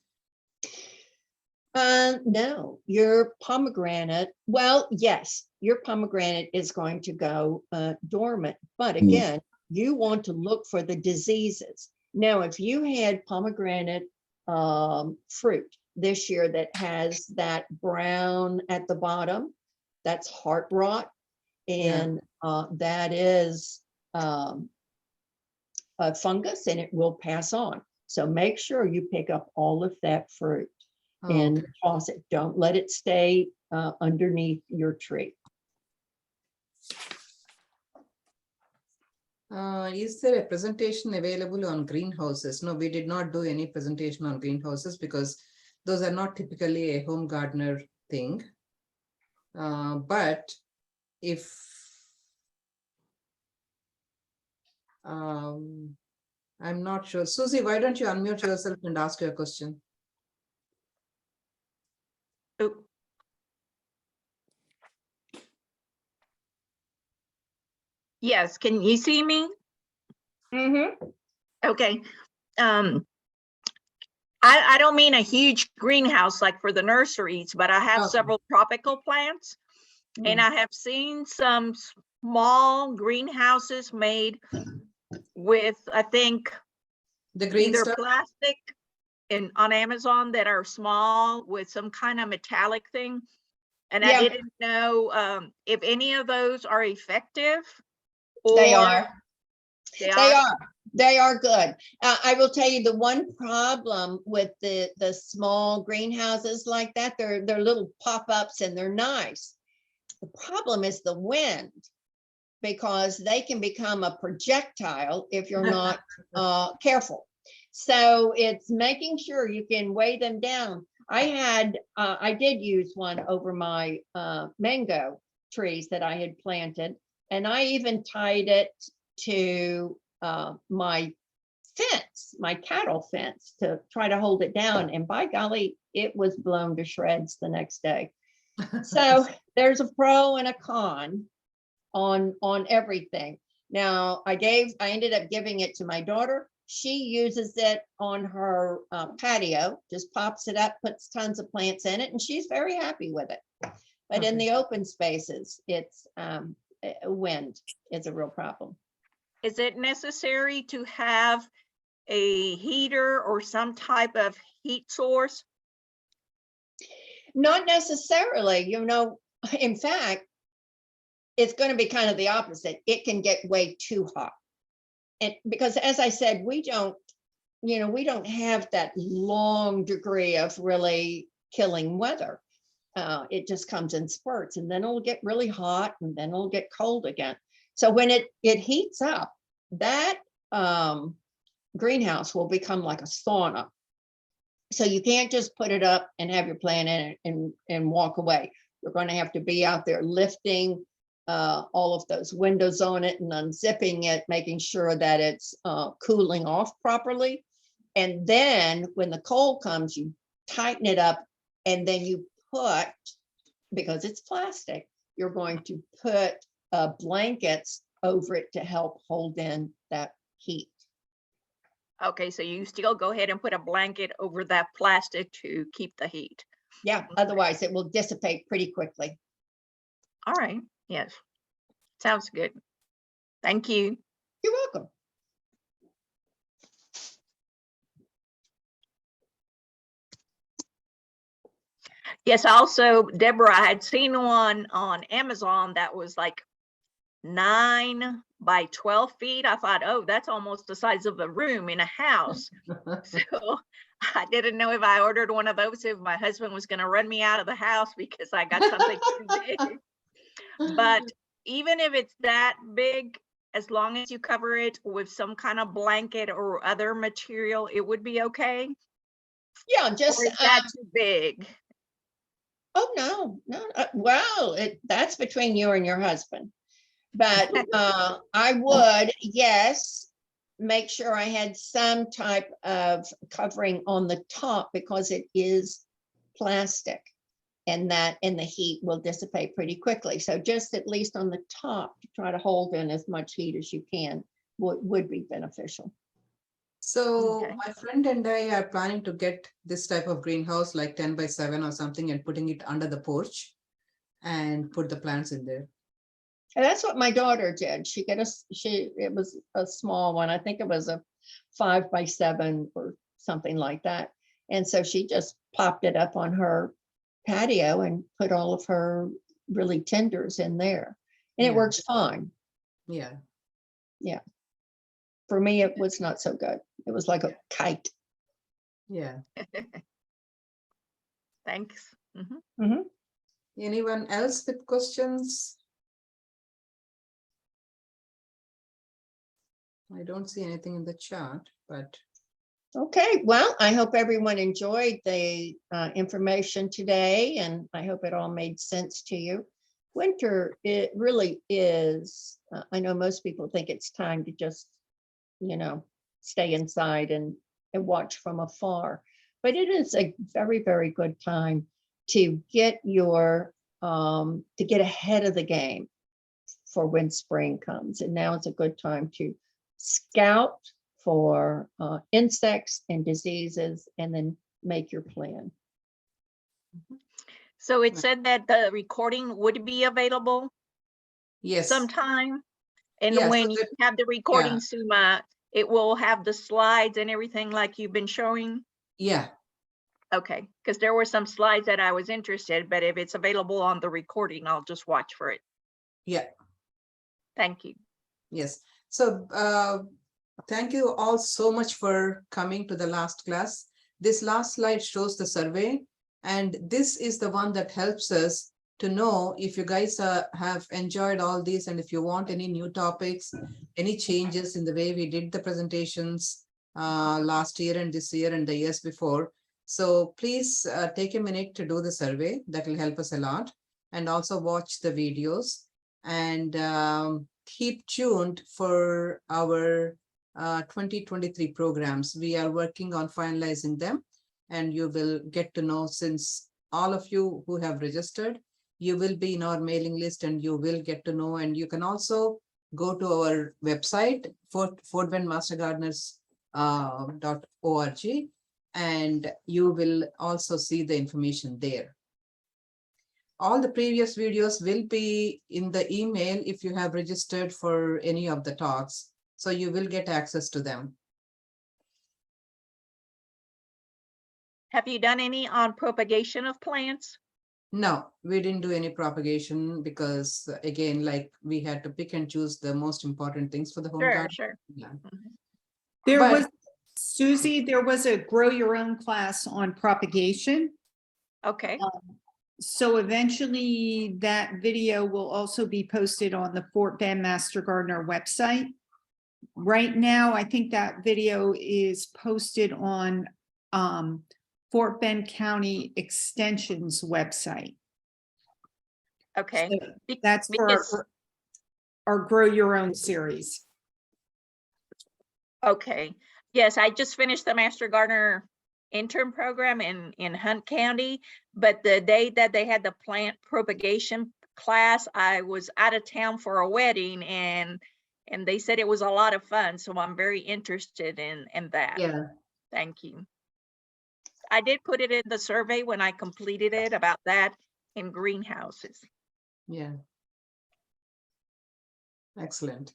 No, your pomegranate, well, yes, your pomegranate is going to go dormant, but again, you want to look for the diseases. Now, if you had pomegranate fruit this year that has that brown at the bottom, that's heart rot, and that is a fungus, and it will pass on. So make sure you pick up all of that fruit and toss it. Don't let it stay underneath your tree. Is there a presentation available on greenhouses? No, we did not do any presentation on greenhouses because those are not typically a home gardener thing. But if I'm not sure. Susie, why don't you unmute yourself and ask your question? Oh, Yes, can you see me? Okay. I don't mean a huge greenhouse like for the nurseries, but I have Okay. several tropical plants. And I have seen some small greenhouses made with, I think, The green either stuff? plastic and on Amazon that are small with some kind of metallic thing. And Yeah. I didn't know if any of those are effective. They or- are. They They are. are. They are good. I will tell you the one problem with the small greenhouses like that, they're little pop-ups and they're nice. The problem is the wind, because they can become a projectile if you're not careful. So it's making sure you can weigh them down. I did use one over my mango trees that I had planted, and I even tied it to my fence, my cattle fence, to try to hold it down. And by golly, it was blown to shreds the next day. So there's a pro and a con on everything. Now, I ended up giving it to my daughter. She uses it on her patio, just pops it up, puts tons of plants in it, and she's very happy with it. But in Okay. the open spaces, it's wind is a real problem. Is it necessary to have a heater or some type of heat source? Not necessarily, in fact, it's going to be kind of the opposite. It can get way too hot. And because, as I said, we don't have that long degree of really killing weather. It just comes in spurts, and then it'll get really hot and then it'll get cold again. So when it heats up, that greenhouse will become like a sauna. So you can't just put it up and have your plant in it and walk away. You're going to have to be out there lifting all of those windows on it and unzipping it, making sure that it's cooling off properly. And then when the cold comes, you tighten it up, and then you put, because it's plastic, you're going to put blankets over it to help hold in that heat. Okay, so you still go ahead and put a blanket over that plastic to keep the heat. Yeah, otherwise it will dissipate pretty quickly. All right, yes. Sounds good. Thank you. You're welcome. Yes, also, Deborah, I had seen one on Amazon that was like 9 by 12 feet. I thought, oh, that's almost the size of a room in a house. So I didn't know if I ordered one of those, if my husband was going to run me out of the house because I got something too big. But even if it's that big, as long as you cover it with some kind of blanket or other material, it would be okay? Yeah, just Or is that too big? oh no. Well, that's between you and your husband. But I would, yes, make sure I had some type of covering on the top, because it is plastic, and the heat will dissipate pretty quickly. So just at least on the top to try to hold in as much heat as you can would be beneficial. So Okay. my friend and I are planning to get this type of greenhouse, like 10 by 7 or something, and putting it under the porch and put the plants in there. And that's what my daughter did. It was a small one. I think it was a 5 by 7 or something like that. And so she just popped it up on her patio and put all of her really tenders in there. And it Yeah. works fine. Yeah. For me, it was not so good. It was like a kite. Yeah. Thanks. Mhm. Mhm. Anyone else with questions? I don't see anything in the chat, but Okay, well, I hope everyone enjoyed the information today, and I hope it all made sense to you. winter, it really is, I know most people think it's time to just, stay inside and watch from afar. But it is a very, very good time to get to get ahead of the game for when spring comes. And now is a good time to scout for insects and diseases and then make your plan. So it Right. said that the recording would be available Yes, sometime. And Yeah, so when you that- have the recording, Suma, it will have the slides and everything like you've been showing? yeah, Okay, because there were some slides that I was interested, but if it's available on the recording, I'll just watch for it. yeah. Thank you. Yes, so thank you all so much for coming to the last class. This last slide shows the survey, and this is the one that helps us to know if you guys have enjoyed all these, and if you want any new topics, any changes in the way we did the presentations last year and this year and the years before. So please take a minute to do the survey. That will help us a lot, and also watch the videos, and keep tuned for our 2023 programs. We are working on finalizing them, and you will get to know, since all of you who have registered, you will be in our mailing list and you will get to know. And you can also go to our website, FortBendMasterGardeners.org, and you will also see the information there. All the previous videos will be in the email if you have registered for any of the talks, so you will get access to them. Have you done any on propagation of plants? No, we didn't do any propagation because, again, like, we had to pick and choose the most important things for the home Sure, garden. sure. Yeah. There But- was, Susie, there was a grow your own class on propagation. Okay, So eventually that video will also be posted on the Fort Bend Master Gardener website. Right now, I think that video is posted on Fort Bend County Extension's website. okay. So Be- that's for because- our Grow Your Own series. Okay, yes, I just finished the Master Gardener intern program in Hunt County, but the day that they had the plant propagation class, I was out of town for a wedding, and they said it was a lot of fun, so I'm very interested in that. Yeah, Thank you. I did put it in the survey when I completed it about that in greenhouses. yeah. Excellent.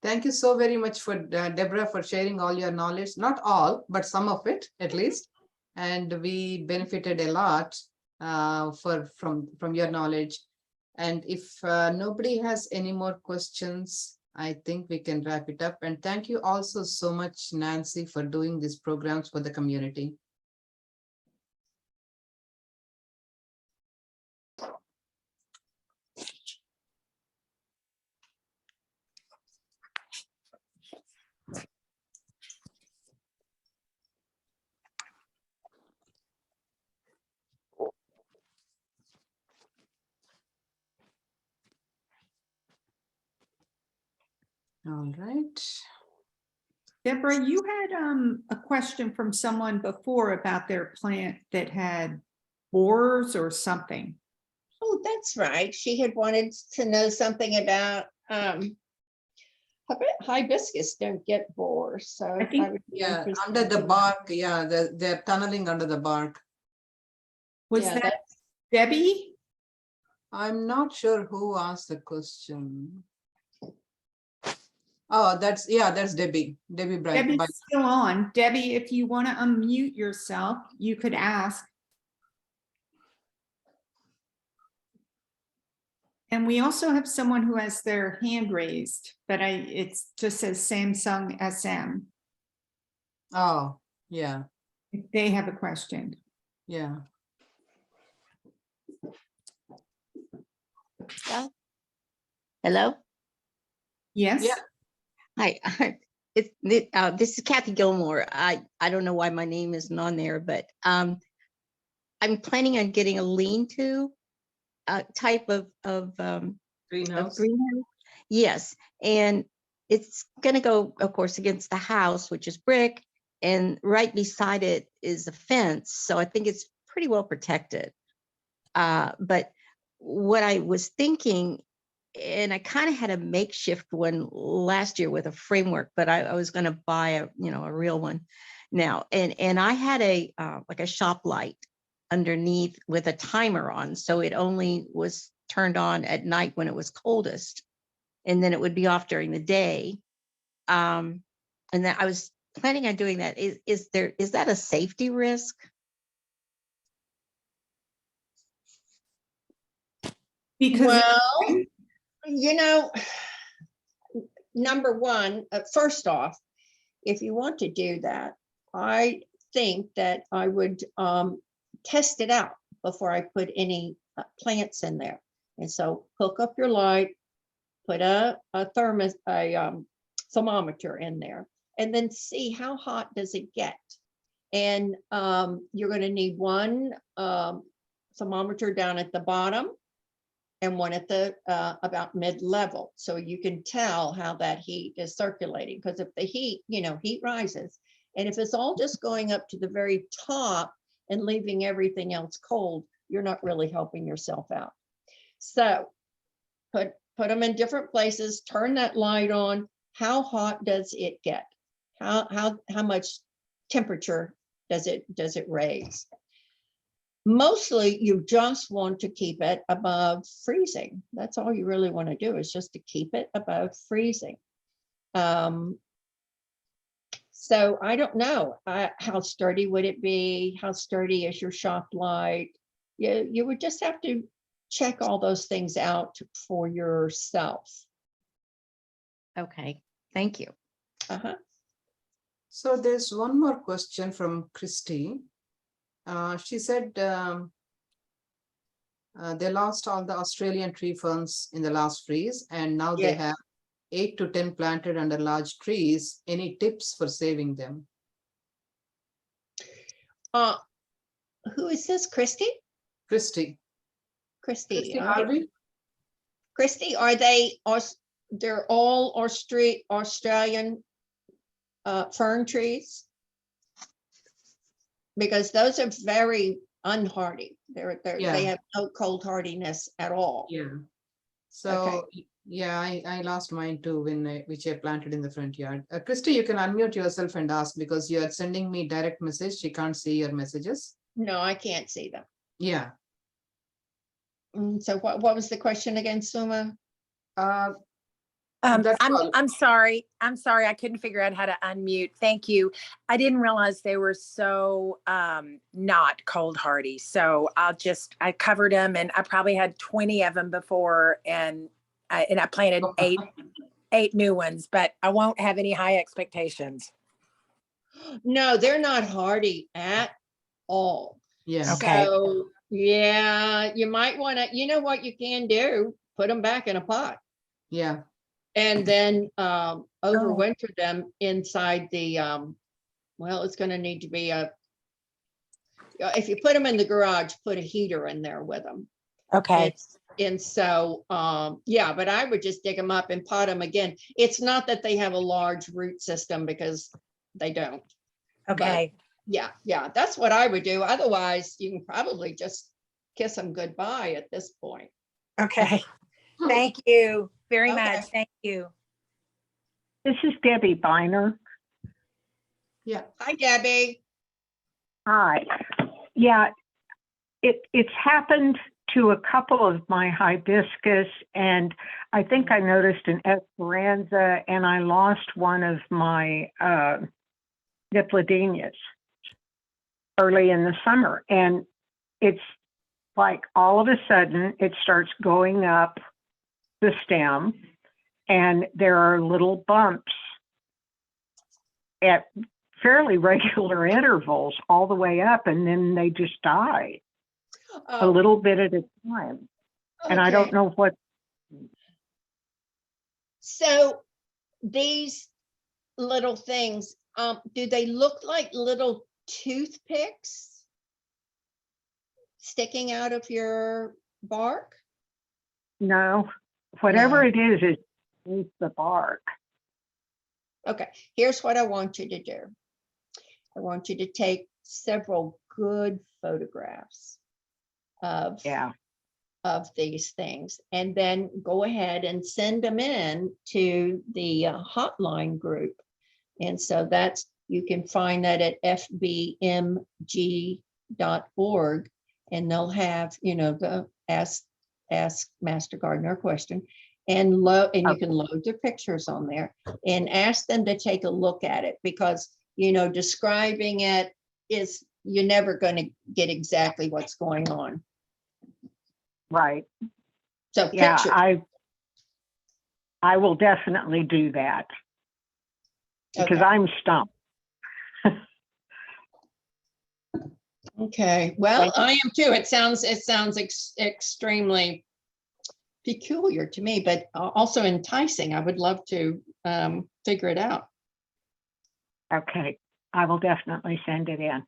Thank you so very much for Deborah, for sharing all your knowledge, not all, but some of it at least. And we benefited a lot from your knowledge. And if nobody has any more questions, I think we can wrap it up. And thank you also so much, Nancy, for doing these programs for the community. All right. Deborah, you had a question from someone before about their plant that had borers or something. Oh, that's right. She had wanted to know something about hibiscus don't get borers, so I think- would be Yeah, interested under the to know. bark, yeah, they're tunneling under the bark. Was Yeah, that that's- Debbie? I'm not sure who asked the question. Oh, that's Debbie. Debbie Bright. Debbie's still on. Debbie, if you want to unmute yourself, you could ask. And we also have someone who has their hand raised, but it just says Samsung SM. Oh, yeah, If they have a question. yeah. Hello? Yes? Yeah. Hi, this is Kathy Gilmore. I don't know why my name isn't on there, but I'm planning on getting a lean-to type of Greenhouse. greenhouse. Yes, and it's gonna go, of course, against the house, which is brick, and right beside it is a fence. So I think it's pretty well protected. But what I was thinking, and I kind of had a makeshift one last year with a framework, but I was going to buy a real one now, and I had a like a shop light underneath with a timer on, so it only was turned on at night when it was coldest, and then it would be off during the day. And that I was planning on doing that. Is that a safety risk? Because Well, you know, number one, first off, if you want to do that, I think that I would test it out before I put any plants in there. And so hook up your light, put a thermometer in there, and then see how hot does it get. And you're going to need one thermometer down at the bottom and one at the about mid-level, so you can tell how that heat is circulating. Because if the heat rises, and if it's all just going up to the very top and leaving everything else cold, you're not really helping yourself out. So put them in different places, turn that light on. How hot does it get? How much temperature does it raise? Mostly you just want to keep it above freezing. That's all you really want to do, is just to keep it above freezing. So I don't know, how sturdy would it be? How sturdy is your shop light? You would just have to check all those things out for yourself. Okay, thank you. Uh-huh. So there's one more question from Christy. She said they lost all the Australian tree ferns in the last freeze, and now they Yeah. have 8 to 10 planted under large trees. Any tips for saving them? Who is this? Christy? Christy. Christy. Christy Harvey? Christy, they're all Australian fern trees? Because those are very unhardy. Yeah. They have no cold hardiness at all. Yeah. So, yeah, I lost mine too which I planted in the front yard. Christy, you can unmute yourself and ask, because you are sending me direct message. She can't see your messages. No, I can't see them. Yeah. So what was the question again, Suma? That's all. I'm sorry. I couldn't figure out how to unmute. Thank you. I didn't realize they were so not cold hardy. So I covered them, and I probably had 20 of them before, and I planted eight new ones, but I won't have any high expectations. No, they're not hardy at all. Yeah. Okay. So yeah, you might want to, you know what you can do? Put them back in a pot. Yeah. And then overwinter them inside the, well, it's going to need to be if you put them in the garage, put a heater in there with them. Okay. And so, yeah, but I would just dig them up and pot them again. It's not that they have a large root system, because they don't. Okay. Yeah, that's what I would do. Otherwise, you can probably just kiss them goodbye at this point. Okay. Thank you very Okay. much. Thank you. This is Debbie Biner. Yeah. Hi, Debbie. Hi. Yeah, it's happened to a couple of my hibiscus, and I think I noticed an Esperanza, and I lost one of my Dipladenias early in the summer. And it's like all of a sudden it starts going up the stem, and there are little bumps at fairly regular intervals all the way up, and then they just die a Oh, little bit at a time. And I don't okay. know what. So these little things, do they look like little toothpicks sticking out of your bark? No, whatever it is the bark. Okay, here's what I want you to do. I want you to take several good photographs of, Yeah. of these things, and then go ahead and send them in to the hotline group. And so that's, you can find that at fbmg.org, and they'll have, you know, the ask Master Gardener a question, and you can load your pictures on there and ask them to take a look at it, because, you know, describing it is, you're never going to get exactly what's going on. Right. So Yeah, picture. I will definitely do that because Okay. I'm stumped. Okay, well, Thank you. I am too. It sounds extremely peculiar to me, but also enticing. I would love to figure it out. Okay, I will definitely send it in.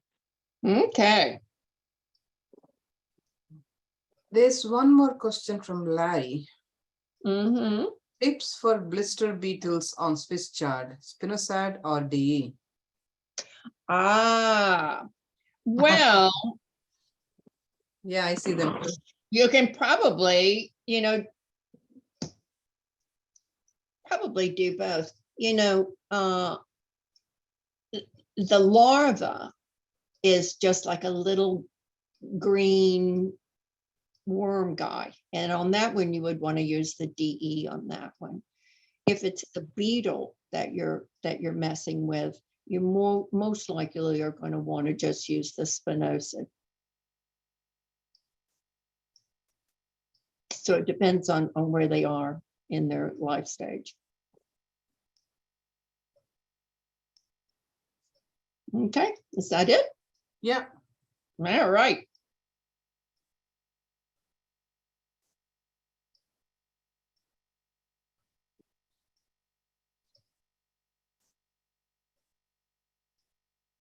Okay. There's one more question from Larry. Mm-hmm. Tips for blister beetles on Swiss chard, spinosad or DE? Ah, well, Yeah, I see them. you can probably, you know, probably do both. You know, the larva is just like a little green worm guy. And on that one, you would want to use the DE on that one. If it's the beetle that you're messing with, you most likely are going to want to just use the spinosad. So it depends on where they are in their life stage. Okay, is that it? Yeah. All right.